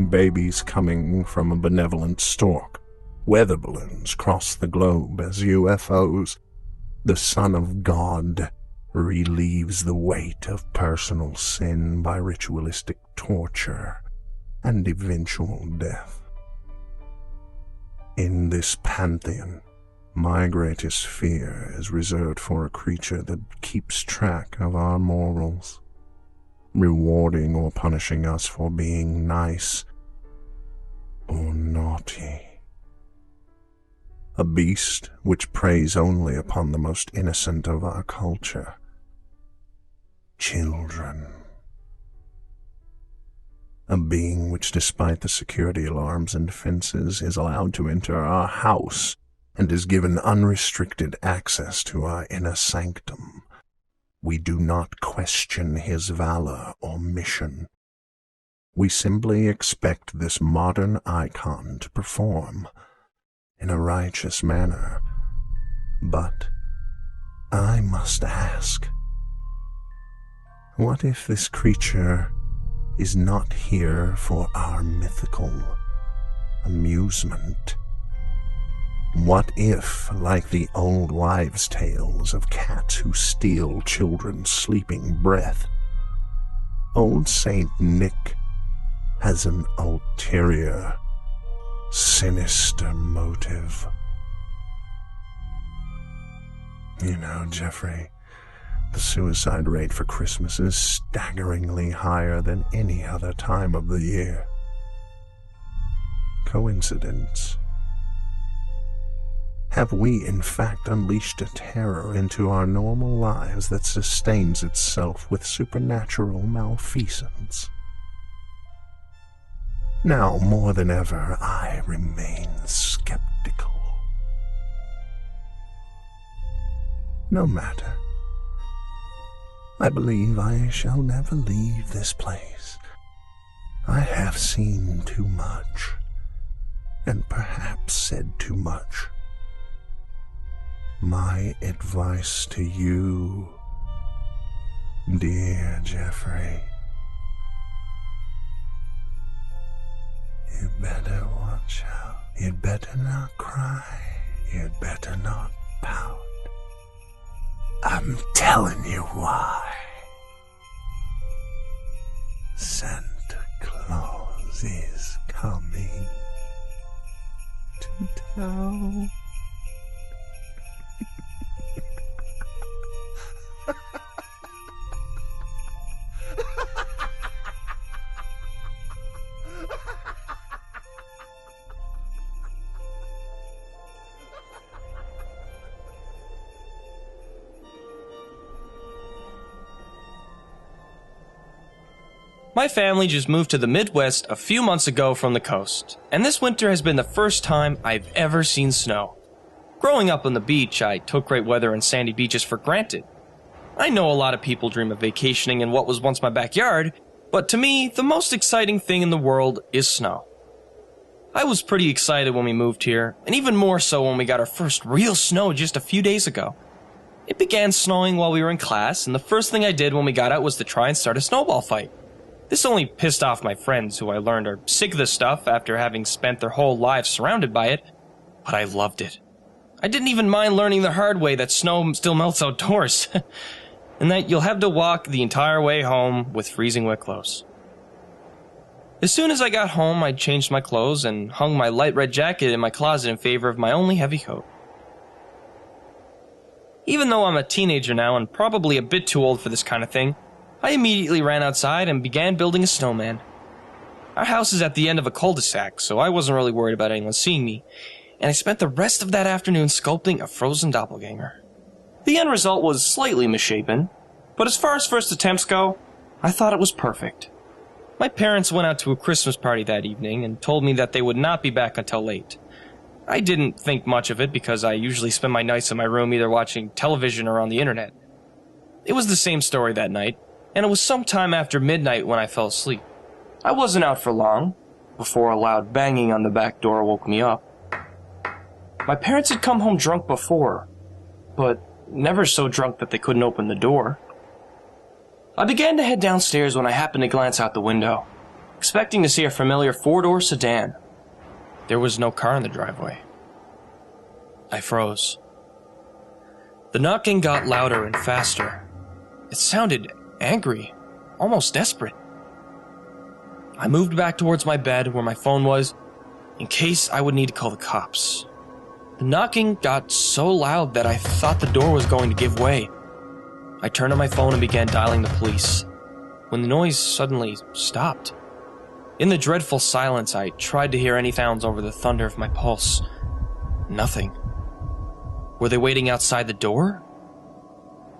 Babies coming from a benevolent stork, weather balloons cross the globe as UFOs. The Son of God relieves the weight of personal sin by ritualistic torture and eventual death. In this pantheon, my greatest fear is reserved for a creature that keeps track of our morals, rewarding or punishing us for being nice or naughty. A beast which preys only upon the most innocent of our culture, children. A being which, despite the security alarms and fences, is allowed to enter our house and is given unrestricted access to our inner sanctum, we do not question his valor or mission. We simply expect this modern icon to perform in a righteous manner. But I must ask, what if this creature is not here for our mythical amusement? What if, like the old wives' tales of cats who steal children's sleeping breath, old Saint Nick has an ulterior, sinister motive? You know, Jeffrey, the suicide rate for Christmas is staggeringly higher than any other time of the year. Coincidence? Have we, in fact, unleashed a terror into our normal lives that sustains itself with supernatural malfeasance? Now, more than ever, I remain skeptical. No matter. I believe I shall never leave this place. I have seen too much, and perhaps said too much. My advice to you, dear Jeffrey, you better watch out. You'd better not cry. You'd better not pout. I'm telling you why. Santa Claus is coming to town. My family just moved to the Midwest a few months ago from the coast, and this winter has been the first time I've ever seen snow. Growing up on the beach, I took great weather and sandy beaches for granted. I know a lot of people dream of vacationing in what was once my backyard, but to me, the most exciting thing in the world is snow. I was pretty excited when we moved here, and even more so when we got our first real snow just a few days ago. It began snowing while we were in class, and the first thing I did when we got out was to try and start a snowball fight. This only pissed off my friends, who I learned are sick of this stuff after having spent their whole lives surrounded by it, but I loved it. I didn't even mind learning the hard way that snow still melts outdoors, and that you'll have to walk the entire way home with freezing wet clothes. As soon as I got home, I changed my clothes and hung my light red jacket in my closet in favor of my only heavy coat. Even though I'm a teenager now and probably a bit too old for this kind of thing, I immediately ran outside and began building a snowman. Our house is at the end of a cul-de-sac, so I wasn't really worried about anyone seeing me, and I spent the rest of that afternoon sculpting a frozen doppelganger. The end result was slightly misshapen, but as far as first attempts go, I thought it was perfect. My parents went out to a Christmas party that evening and told me that they would not be back until late. I didn't think much of it because I usually spend my nights in my room either watching television or on the internet. It was the same story that night, and it was sometime after midnight when I fell asleep. I wasn't out for long, before a loud banging on the back door woke me up. My parents had come home drunk before, but never so drunk that they couldn't open the door. I began to head downstairs when I happened to glance out the window, expecting to see a familiar four-door sedan. There was no car in the driveway. I froze. The knocking got louder and faster. It sounded angry, almost desperate. I moved back towards my bed where my phone was, in case I would need to call the cops. The knocking got so loud that I thought the door was going to give way. I turned on my phone and began dialing the police, when the noise suddenly stopped. In the dreadful silence, I tried to hear any sounds over the thunder of my pulse. Nothing. Were they waiting outside the door?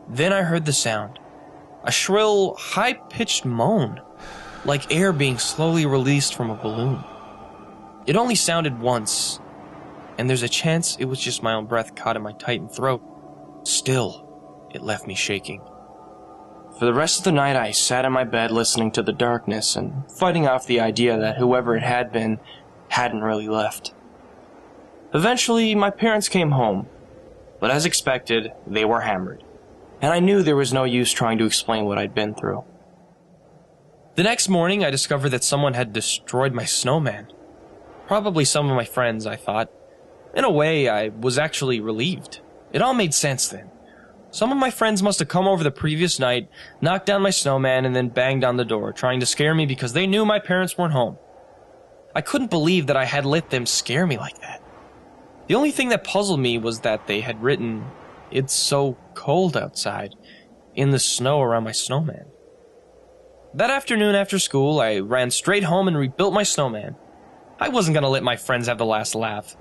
Then I heard the sound. A shrill, high-pitched moan, like air being slowly released from a balloon. It only sounded once, and there's a chance it was just my own breath caught in my tightened throat. Still, it left me shaking. For the rest of the night, I sat in my bed listening to the darkness and fighting off the idea that whoever it had been hadn't really left. Eventually, my parents came home, but as expected, they were hammered, and I knew there was no use trying to explain what I'd been through. The next morning, I discovered that someone had destroyed my snowman. Probably some of my friends, I thought. In a way, I was actually relieved. It all made sense then. Some of my friends must have come over the previous night, knocked down my snowman, and then banged on the door, trying to scare me because they knew my parents weren't home. I couldn't believe that I had let them scare me like that. The only thing that puzzled me was that they had written, "It's so cold outside," in the snow around my snowman. That afternoon after school, I ran straight home and rebuilt my snowman. I wasn't going to let my friends have the last laugh.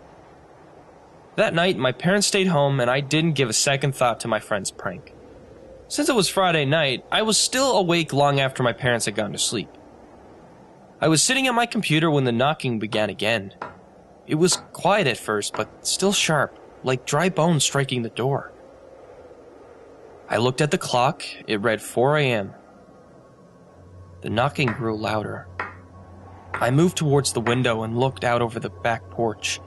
That night, my parents stayed home, and I didn't give a second thought to my friend's prank. Since it was Friday night, I was still awake long after my parents had gone to sleep. I was sitting at my computer when the knocking began again. It was quiet at first, but still sharp, like dry bones striking the door. I looked at the clock. It read 4 a.m. The knocking grew louder. I moved towards the window and looked out over the back porch.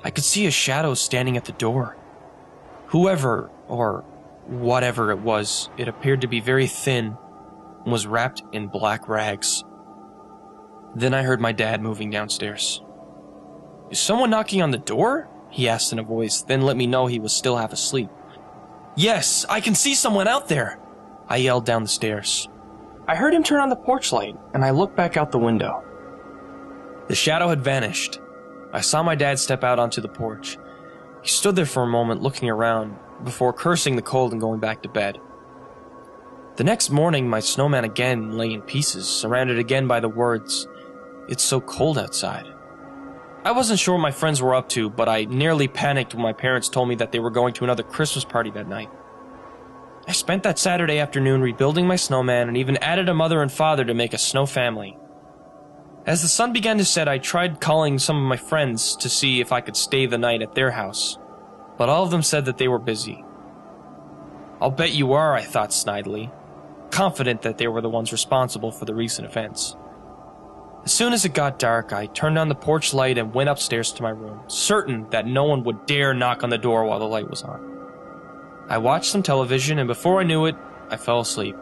I could see a shadow standing at the door. Whoever, or whatever it was, it appeared to be very thin and was wrapped in black rags. Then I heard my dad moving downstairs. "Is someone knocking on the door?" he asked in a voice, then let me know he was still half asleep. "Yes, I can see someone out there," I yelled down the stairs. I heard him turn on the porch light, and I looked back out the window. The shadow had vanished. I saw my dad step out onto the porch. He stood there for a moment looking around, before cursing the cold and going back to bed. The next morning, my snowman again lay in pieces, surrounded again by the words, "It's so cold outside." I wasn't sure what my friends were up to, but I nearly panicked when my parents told me that they were going to another Christmas party that night. I spent that Saturday afternoon rebuilding my snowman and even added a mother and father to make a snow family. As the sun began to set, I tried calling some of my friends to see if I could stay the night at their house, but all of them said that they were busy. "I'll bet you are," I thought snidely, confident that they were the ones responsible for the recent events. As soon as it got dark, I turned on the porch light and went upstairs to my room, certain that no one would dare knock on the door while the light was on. I watched some television, and before I knew it, I fell asleep.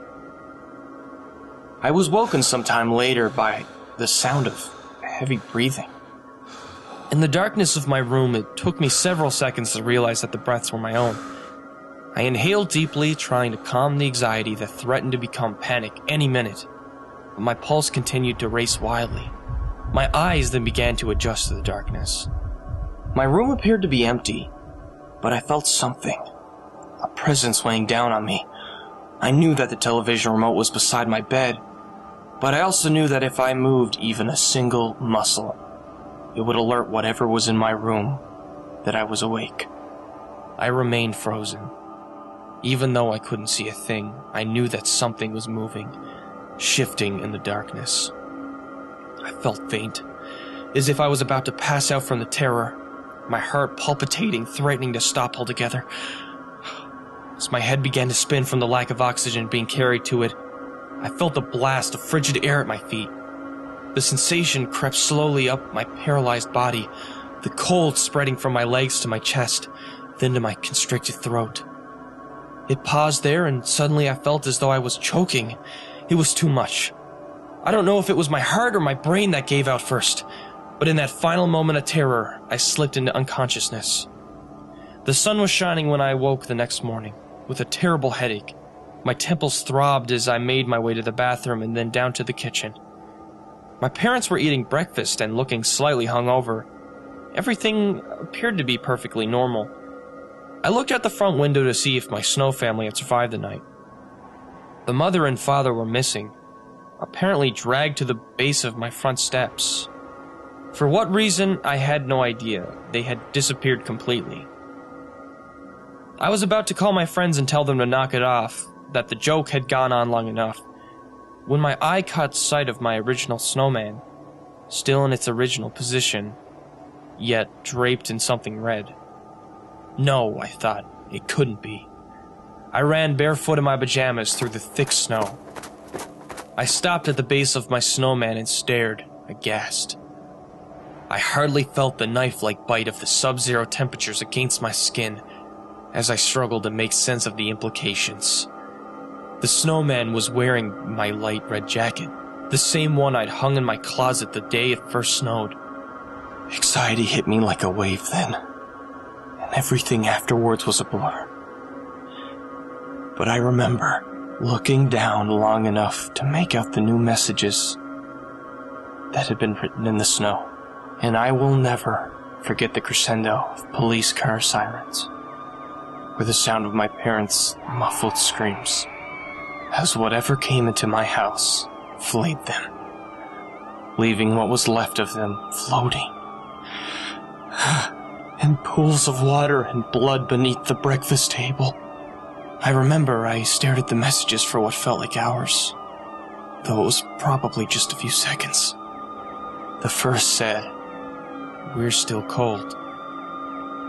I was woken sometime later by the sound of heavy breathing. In the darkness of my room, it took me several seconds to realize that the breaths were my own. I inhaled deeply, trying to calm the anxiety that threatened to become panic any minute, but my pulse continued to race wildly. My eyes then began to adjust to the darkness. My room appeared to be empty, but I felt something. A presence weighing down on me. I knew that the television remote was beside my bed, but I also knew that if I moved even a single muscle, it would alert whatever was in my room that I was awake. I remained frozen. Even though I couldn't see a thing, I knew that something was moving, shifting in the darkness. I felt faint, as if I was about to pass out from the terror, my heart palpitating, threatening to stop altogether. As my head began to spin from the lack of oxygen being carried to it, I felt a blast of frigid air at my feet. The sensation crept slowly up my paralyzed body, the cold spreading from my legs to my chest, then to my constricted throat. It paused there, and suddenly I felt as though I was choking. It was too much. I don't know if it was my heart or my brain that gave out first, but in that final moment of terror, I slipped into unconsciousness. The sun was shining when I awoke the next morning, with a terrible headache. My temples throbbed as I made my way to the bathroom and then down to the kitchen. My parents were eating breakfast and looking slightly hungover. Everything appeared to be perfectly normal. I looked out the front window to see if my snow family had survived the night. The mother and father were missing, apparently dragged to the base of my front steps. For what reason, I had no idea. They had disappeared completely. I was about to call my friends and tell them to knock it off, that the joke had gone on long enough, when my eye caught sight of my original snowman, still in its original position, yet draped in something red. No, I thought, it couldn't be. I ran barefoot in my pajamas through the thick snow. I stopped at the base of my snowman and stared, aghast. I hardly felt the knife-like bite of the sub-zero temperatures against my skin as I struggled to make sense of the implications. The snowman was wearing my light red jacket, the same one I'd hung in my closet the day it first snowed. Anxiety hit me like a wave then, and everything afterwards was a blur. But I remember looking down long enough to make out the new messages that had been written in the snow. And I will never forget the crescendo of police car sirens, or the sound of my parents' muffled screams, as whatever came into my house flayed them, leaving what was left of them floating in pools of water and blood beneath the breakfast table. I remember I stared at the messages for what felt like hours, though it was probably just a few seconds. The first said, "We're still cold."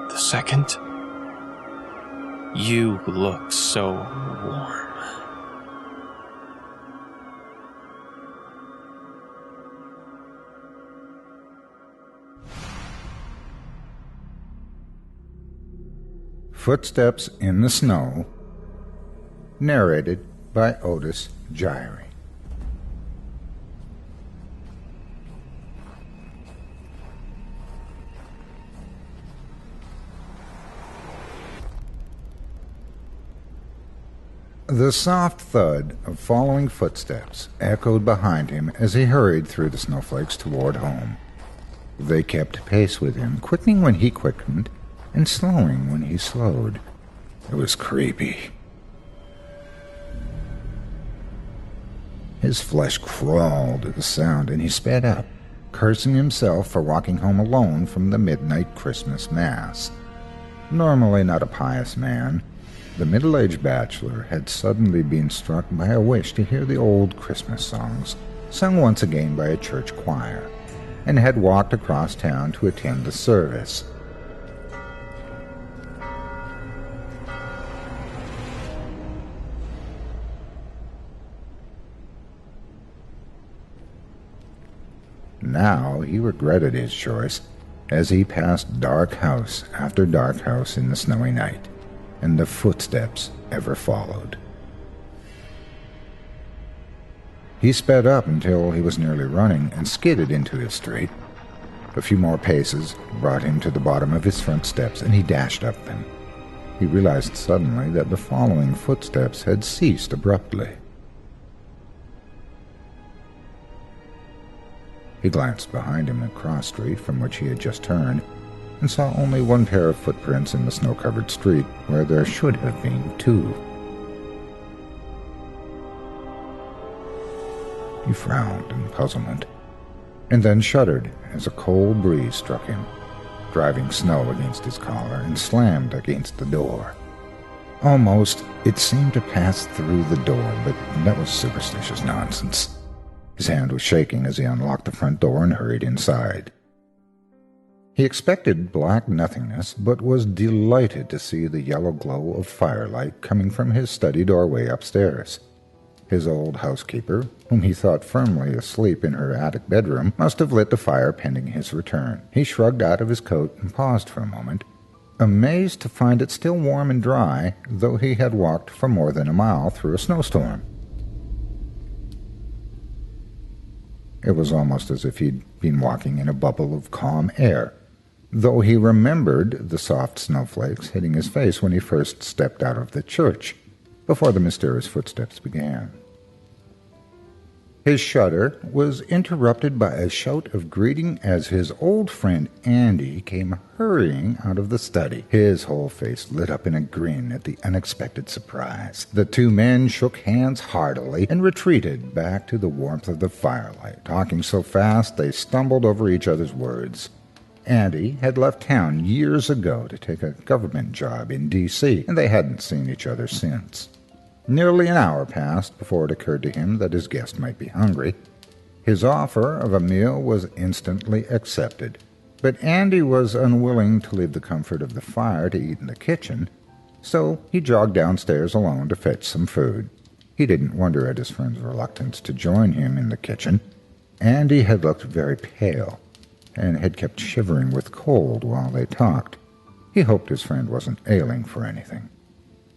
The second, "You look so warm." Footsteps in the Snow, narrated by Otis Jiry. The soft thud of following footsteps echoed behind him as he hurried through the snowflakes toward home. They kept pace with him, quickening when he quickened, and slowing when he slowed. It was creepy. His flesh crawled at the sound, and he sped up, cursing himself for walking home alone from the midnight Christmas Mass. Normally not a pious man, the middle-aged bachelor had suddenly been struck by a wish to hear the old Christmas songs, sung once again by a church choir, and had walked across town to attend the service. Now he regretted his choice as he passed dark house after dark house in the snowy night, and the footsteps ever followed. He sped up until he was nearly running and skidded into his street. A few more paces brought him to the bottom of his front steps, and he dashed up them. He realized suddenly that the following footsteps had ceased abruptly. He glanced behind him in the cross street from which he had just turned, and saw only one pair of footprints in the snow-covered street where there should have been two. He frowned in puzzlement, and then shuddered as a cold breeze struck him, driving snow against his collar, and slammed against the door. Almost, it seemed to pass through the door, but that was superstitious nonsense. His hand was shaking as he unlocked the front door and hurried inside. He expected black nothingness, but was delighted to see the yellow glow of firelight coming from his study doorway upstairs. His old housekeeper, whom he thought firmly asleep in her attic bedroom, must have lit the fire pending his return. He shrugged out of his coat and paused for a moment, amazed to find it still warm and dry, though he had walked for more than a mile through a snowstorm. It was almost as if he'd been walking in a bubble of calm air, though he remembered the soft snowflakes hitting his face when he first stepped out of the church, before the mysterious footsteps began. His shudder was interrupted by a shout of greeting as his old friend Andy came hurrying out of the study, his whole face lit up in a grin at the unexpected surprise. The two men shook hands heartily and retreated back to the warmth of the firelight, talking so fast they stumbled over each other's words. Andy had left town years ago to take a government job in D.C., and they hadn't seen each other since. Nearly an hour passed before it occurred to him that his guest might be hungry. His offer of a meal was instantly accepted. He sat down But Andy was unwilling to leave the comfort of the fire to eat in the kitchen, so he jogged downstairs alone to fetch some food. He didn't wonder at his friend's reluctance to join him in the kitchen. Andy had looked very pale and had kept shivering with cold while they talked. He hoped his friend wasn't ailing for anything.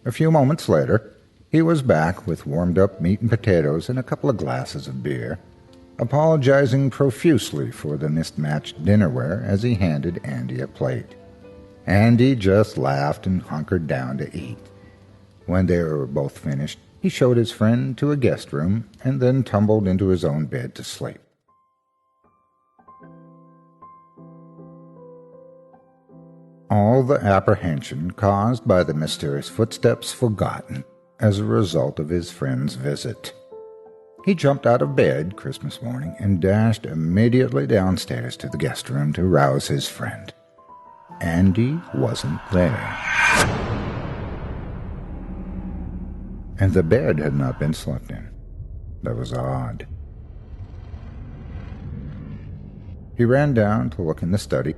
A few moments later, he was back with warmed-up meat and potatoes and a couple of glasses of beer, apologizing profusely for the mismatched dinnerware as he handed Andy a plate. Andy just laughed and hunkered down to eat. When they were both finished, he showed his friend to a guest room and then tumbled into his own bed to sleep. All the apprehension caused by the mysterious footsteps forgotten as a result of his friend's visit. He jumped out of bed Christmas morning and dashed immediately downstairs to the guest room to rouse his friend. Andy wasn't there. And the bed had not been slept in. That was odd. He ran down to look in the study,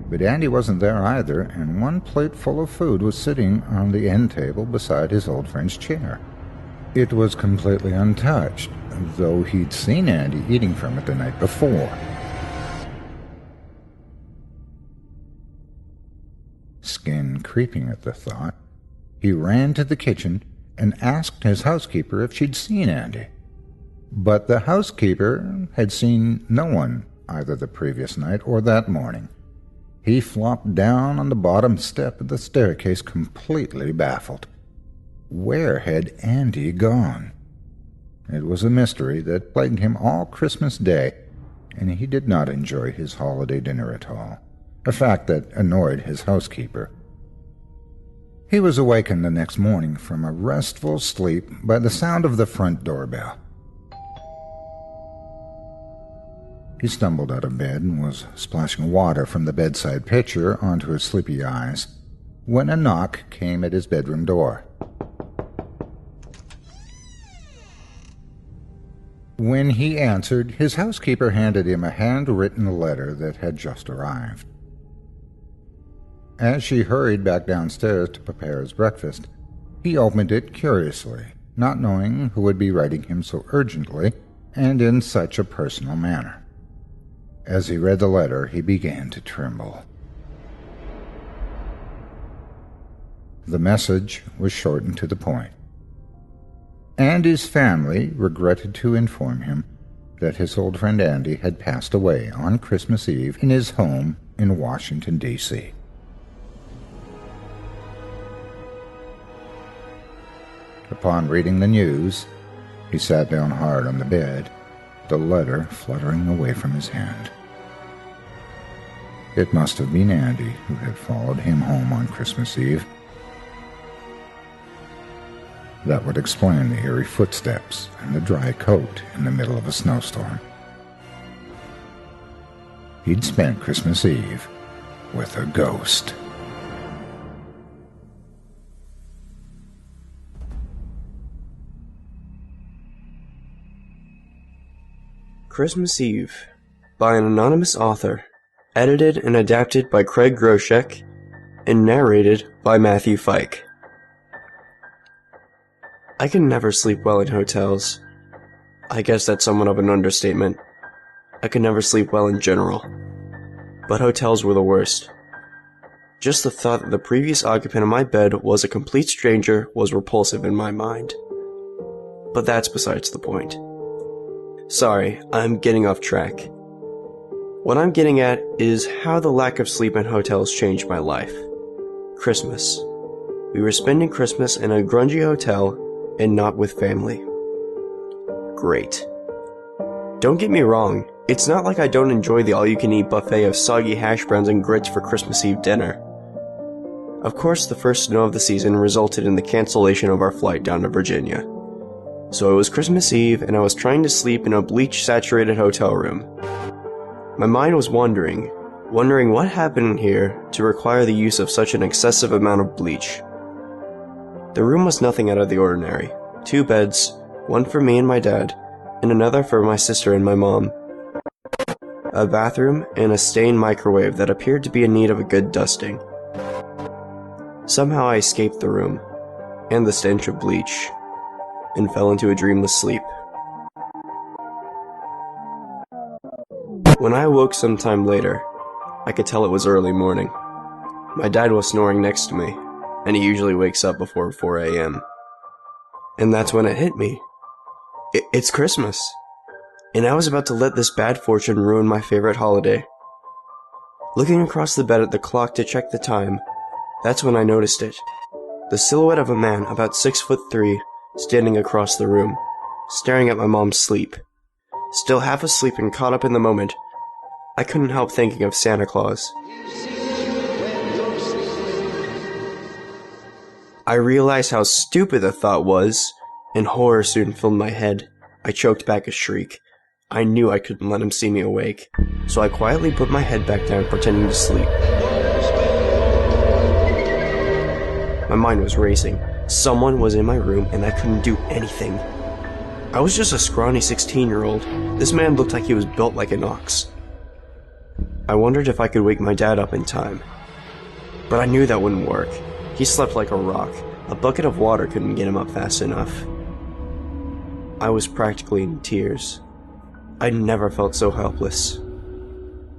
but Andy wasn't there either, and one plate full of food was sitting on the end table beside his old friend's chair. It was completely untouched, though he'd seen Andy eating from it the night before. Skin creeping at the thought, he ran to the kitchen and asked his housekeeper if she'd seen Andy. But the housekeeper had seen no one either the previous night or that morning. He flopped down on the bottom step of the staircase completely baffled. Where had Andy gone? It was a mystery that plagued him all Christmas Day, and he did not enjoy his holiday dinner at all, a fact that annoyed his housekeeper. He was awakened the next morning from a restful sleep by the sound of the front doorbell. He stumbled out of bed and was splashing water from the bedside pitcher onto his sleepy eyes when a knock came at his bedroom door. When he answered, his housekeeper handed him a handwritten letter that had just arrived. As she hurried back downstairs to prepare his breakfast, he opened it curiously, not knowing who would be writing him so urgently and in such a personal manner. As he read the letter, he began to tremble. The message was short and to the point. Andy's family regretted to inform him that his old friend Andy had passed away on Christmas Eve in his home in Washington, D.C. Upon reading the news, he sat down hard on the bed, the letter fluttering away from his hand. It must have been Andy who had followed him home on Christmas Eve. That would explain the eerie footsteps and the dry coat in the middle of a snowstorm. He'd spent Christmas Eve with a ghost. Christmas Eve, by an anonymous author, edited and adapted by Craig Groshek, and narrated by Matthew Fike. I can never sleep well in hotels. I guess that's somewhat of an understatement. I could never sleep well in general. But hotels were the worst. Just the thought that the previous occupant of my bed was a complete stranger was repulsive in my mind. But that's besides the point. Sorry, I'm getting off track. What I'm getting at is how the lack of sleep in hotels changed my life. Christmas. We were spending Christmas in a grungy hotel and not with family. Great. Don't get me wrong, it's not like I don't enjoy the all-you-can-eat buffet of soggy hash browns and grits for Christmas Eve dinner. Of course, the first snow of the season resulted in the cancellation of our flight down to Virginia. So it was Christmas Eve, and I was trying to sleep in a bleach-saturated hotel room. My mind was wondering what happened here to require the use of such an excessive amount of bleach. The room was nothing out of the ordinary. 2 beds, one for me and my dad, and another for my sister and my mom. a bathroom, and a stained microwave that appeared to be in need of a good dusting. Somehow I escaped the room, and the stench of bleach, and fell into a dreamless sleep. When I awoke sometime later, I could tell it was early morning. My dad was snoring next to me, and he usually wakes up before 4 a.m. And that's when it hit me. It's Christmas, and I was about to let this bad fortune ruin my favorite holiday. Looking across the bed at the clock to check the time, that's when I noticed it. The silhouette of a man about 6'3", standing across the room, staring at my mom's sleep. Still half asleep and caught up in the moment, I couldn't help thinking of Santa Claus. I realized how stupid the thought was, and horror soon filled my head. I choked back a shriek. I knew I couldn't let him see me awake, so I quietly put my head back down, pretending to sleep. My mind was racing. Someone was in my room, and I couldn't do anything. I was just a scrawny 16-year-old. This man looked like he was built like an ox. I wondered if I could wake my dad up in time. But I knew that wouldn't work. He slept like a rock. A bucket of water couldn't get him up fast enough. I was practically in tears. I'd never felt so helpless.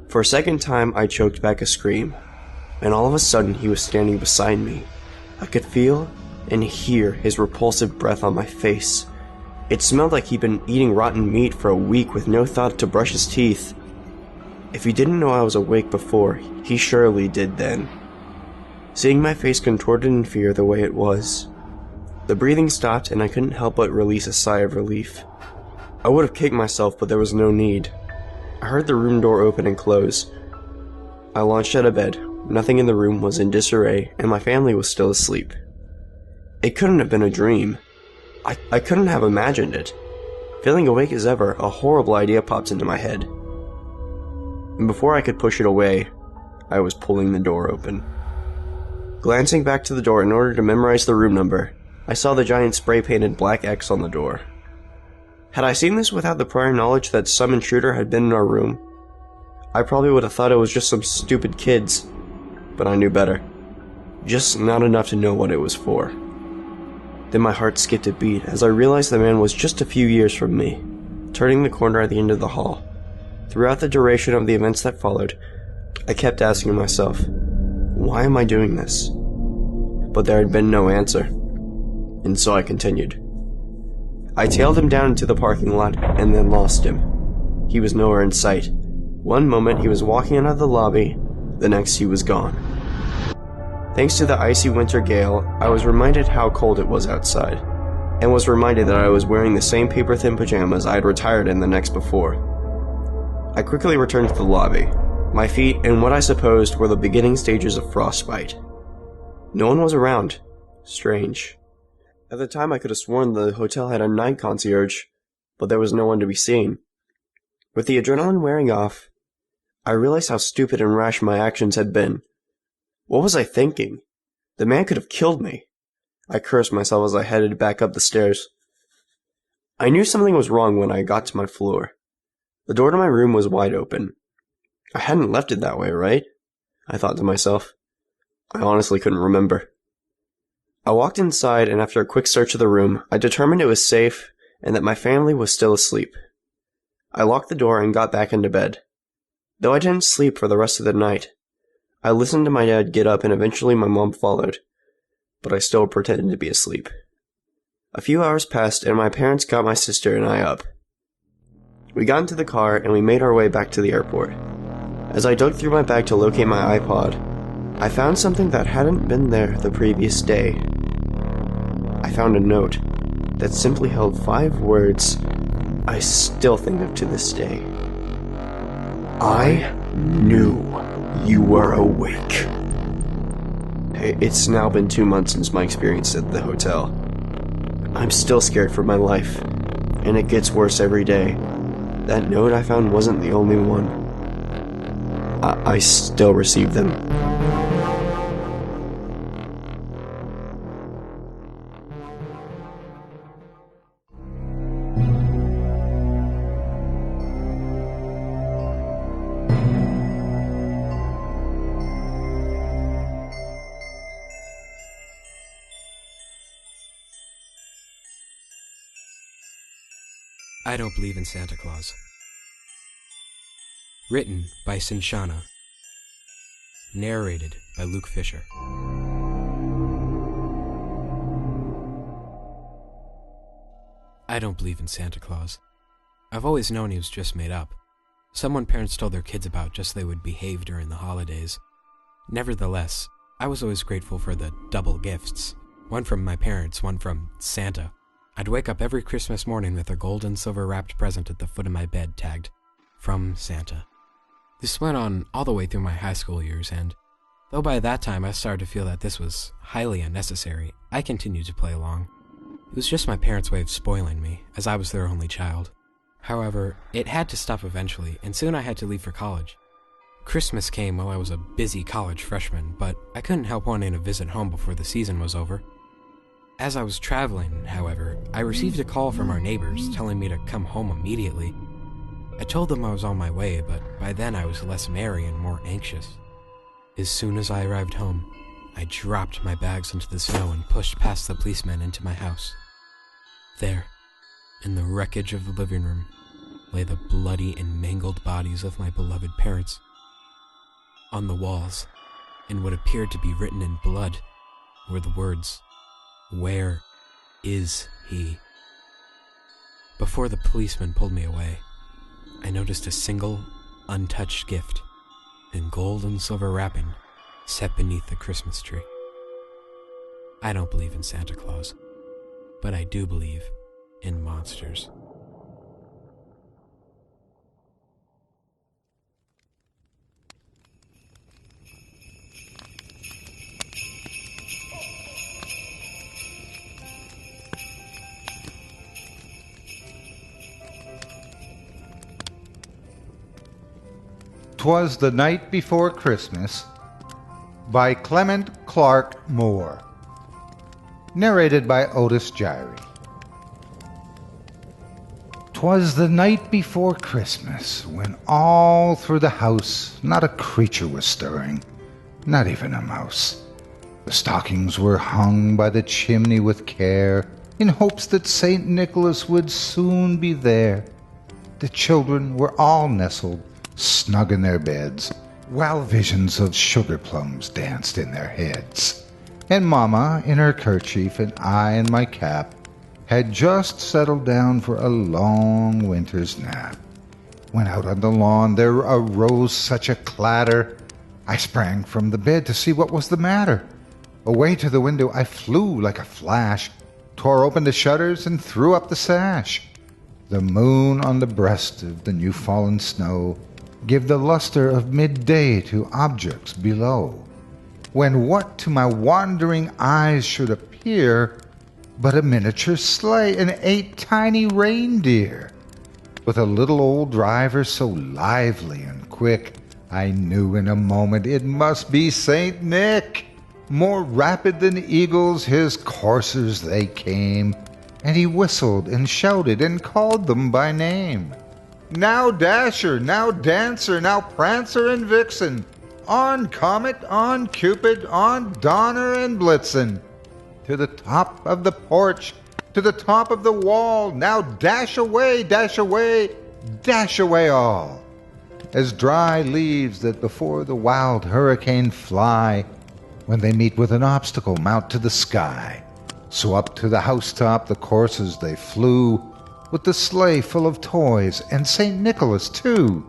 For a second time, I choked back a scream, and all of a sudden he was standing beside me. I could feel and hear his repulsive breath on my face. It smelled like he'd been eating rotten meat for a week with no thought to brush his teeth. If he didn't know I was awake before, he surely did then. Seeing my face contorted in fear the way it was, the breathing stopped and I couldn't help but release a sigh of relief. I would have kicked myself, but there was no need. I heard the room door open and close. I launched out of bed. Nothing in the room was in disarray, and my family was still asleep. It couldn't have been a dream. I couldn't have imagined it. Feeling awake as ever, a horrible idea popped into my head. And before I could push it away, I was pulling the door open. Glancing back to the door in order to memorize the room number, I saw the giant spray-painted black X on the door. Had I seen this without the prior knowledge that some intruder had been in our room, I probably would have thought it was just some stupid kids, but I knew better. Just not enough to know what it was for. Then my heart skipped a beat as I realized the man was just a few years from me, turning the corner at the end of the hall. Throughout the duration of the events that followed, I kept asking myself, why am I doing this? But there had been no answer, and so I continued. I tailed him down into the parking lot and then lost him. He was nowhere in sight. One moment he was walking out of the lobby, the next he was gone. Thanks to the icy winter gale, I was reminded how cold it was outside, and was reminded that I was wearing the same paper-thin pajamas I had retired in the next before. I quickly returned to the lobby. My feet in what I supposed were the beginning stages of frostbite. No one was around. Strange. At the time I could have sworn the hotel had a night concierge, but there was no one to be seen. With the adrenaline wearing off, I realized how stupid and rash my actions had been. What was I thinking? The man could have killed me. I cursed myself as I headed back up the stairs. I knew something was wrong when I got to my floor. The door to my room was wide open. I hadn't left it that way, right? I thought to myself. I honestly couldn't remember. I walked inside, and after a quick search of the room, I determined it was safe and that my family was still asleep. I locked the door and got back into bed. Though I didn't sleep for the rest of the night, I listened to my dad get up and eventually my mom followed, but I still pretended to be asleep. A few hours passed and my parents got my sister and I up. We got into the car and we made our way back to the airport. As I dug through my bag to locate my iPod, I found something that hadn't been there the previous day. I found a note that simply held 5 words I still think of to this day. I knew you were awake. It's now been 2 months since my experience at the hotel. I'm still scared for my life, and it gets worse every day. That note I found wasn't the only one. I still receive them. I Don't Believe in Santa Claus. Written by Sinshana. Narrated by Luke Fischer. I don't believe in Santa Claus. I've always known he was just made up. Someone parents told their kids about just so they would behave during the holidays. Nevertheless, I was always grateful for the double gifts. One from my parents, one from Santa. I'd wake up every Christmas morning with a gold and silver wrapped present at the foot of my bed tagged, "From Santa." This went on all the way through my high school years, and though by that time I started to feel that this was highly unnecessary, I continued to play along. It was just my parents' way of spoiling me, as I was their only child. However, it had to stop eventually, and soon I had to leave for college. Christmas came while I was a busy college freshman, but I couldn't help wanting to visit home before the season was over. As I was traveling, however, I received a call from our neighbors telling me to come home immediately. I told them I was on my way, but by then I was less merry and more anxious. As soon as I arrived home, I dropped my bags into the snow and pushed past the policeman into my house. There, in the wreckage of the living room, lay the bloody and mangled bodies of my beloved parents. On the walls, in what appeared to be written in blood, were the words, "Where is he?" Before the policeman pulled me away, I noticed a single, untouched gift, in gold and silver wrapping, set beneath the Christmas tree. I don't believe in Santa Claus, but I do believe in monsters. "'Twas the Night Before Christmas" by Clement Clarke Moore. Narrated by Otis Jiry. 'Twas the night before Christmas, when all through the house not a creature was stirring, not even a mouse. The stockings were hung by the chimney with care, in hopes that St. Nicholas would soon be there. The children were all nestled snug in their beds, while visions of sugar plums danced in their heads. And Mama, in her kerchief, and I in my cap, had just settled down for a long winter's nap. When out on the lawn there arose such a clatter, I sprang from the bed to see what was the matter. Away to the window I flew like a flash, tore open the shutters and threw up the sash. The moon on the breast of the new-fallen snow give the luster of midday to objects below, when what to my wandering eyes should appear but a miniature sleigh and 8 tiny reindeer, with a little old driver so lively and quick, I knew in a moment it must be Saint Nick. More rapid than eagles his coursers they came, and he whistled and shouted and called them by name. "Now Dasher, now Dancer, now Prancer and Vixen, on Comet, on Cupid, on Donner and Blitzen. To the top of the porch, to the top of the wall, now dash away, dash away, dash away all. As dry leaves that before the wild hurricane fly, when they meet with an obstacle mount to the sky. So up to the housetop the coursers they flew, with the sleigh full of toys, and St. Nicholas too.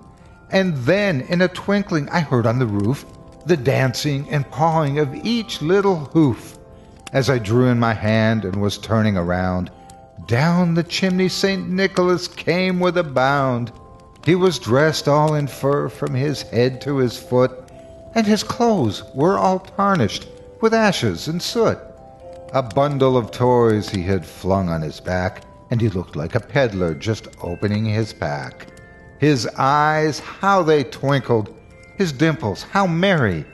And then in a twinkling I heard on the roof the dancing and pawing of each little hoof. As I drew in my hand and was turning around, down the chimney St. Nicholas came with a bound. He was dressed all in fur from his head to his foot, and his clothes were all tarnished with ashes and soot. A bundle of toys he had flung on his back, and he looked like a peddler just opening his pack. His eyes, how they twinkled! His dimples, how merry!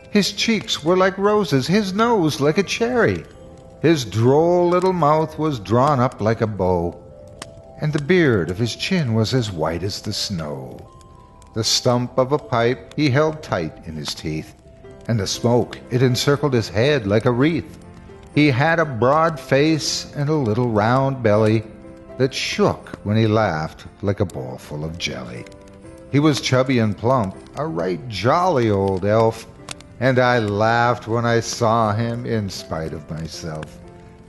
His cheeks were like roses, his nose like a cherry. His droll little mouth was drawn up like a bow, and the beard of his chin was as white as the snow. The stump of a pipe he held tight in his teeth, and the smoke, it encircled his head like a wreath. He had a broad face and a little round belly, that shook when he laughed like a bowl full of jelly. He was chubby and plump, a right jolly old elf, and I laughed when I saw him in spite of myself.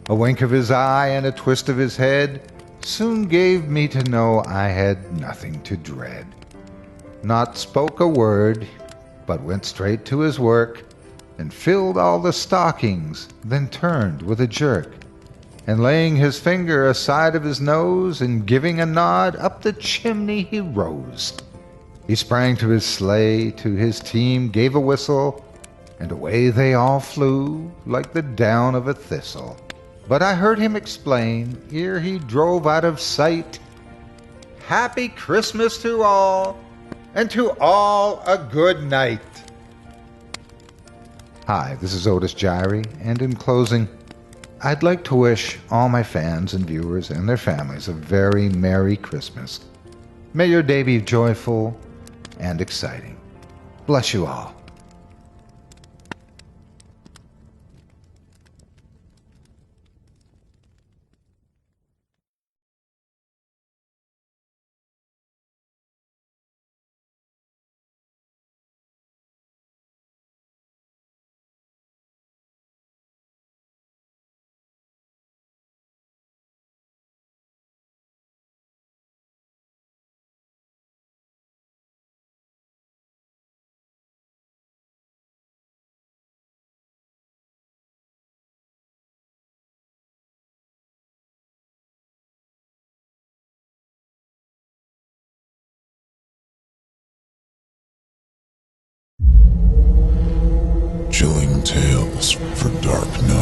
A wink of his eye and a twist of his head soon gave me to know I had nothing to dread. Not spoke a word, but went straight to his work, and filled all the stockings, then turned with a jerk, and laying his finger aside of his nose, and giving a nod, up the chimney he rose. He sprang to his sleigh, to his team gave a whistle, and away they all flew like the down of a thistle. But I heard him explain, ere he drove out of sight, "Happy Christmas to all, and to all a good night." Hi, this is Otis Jiry, and in closing, I'd like to wish all my fans and viewers and their families a very Merry Christmas. May your day be joyful and exciting. Bless you all. Chilling tales for dark nights.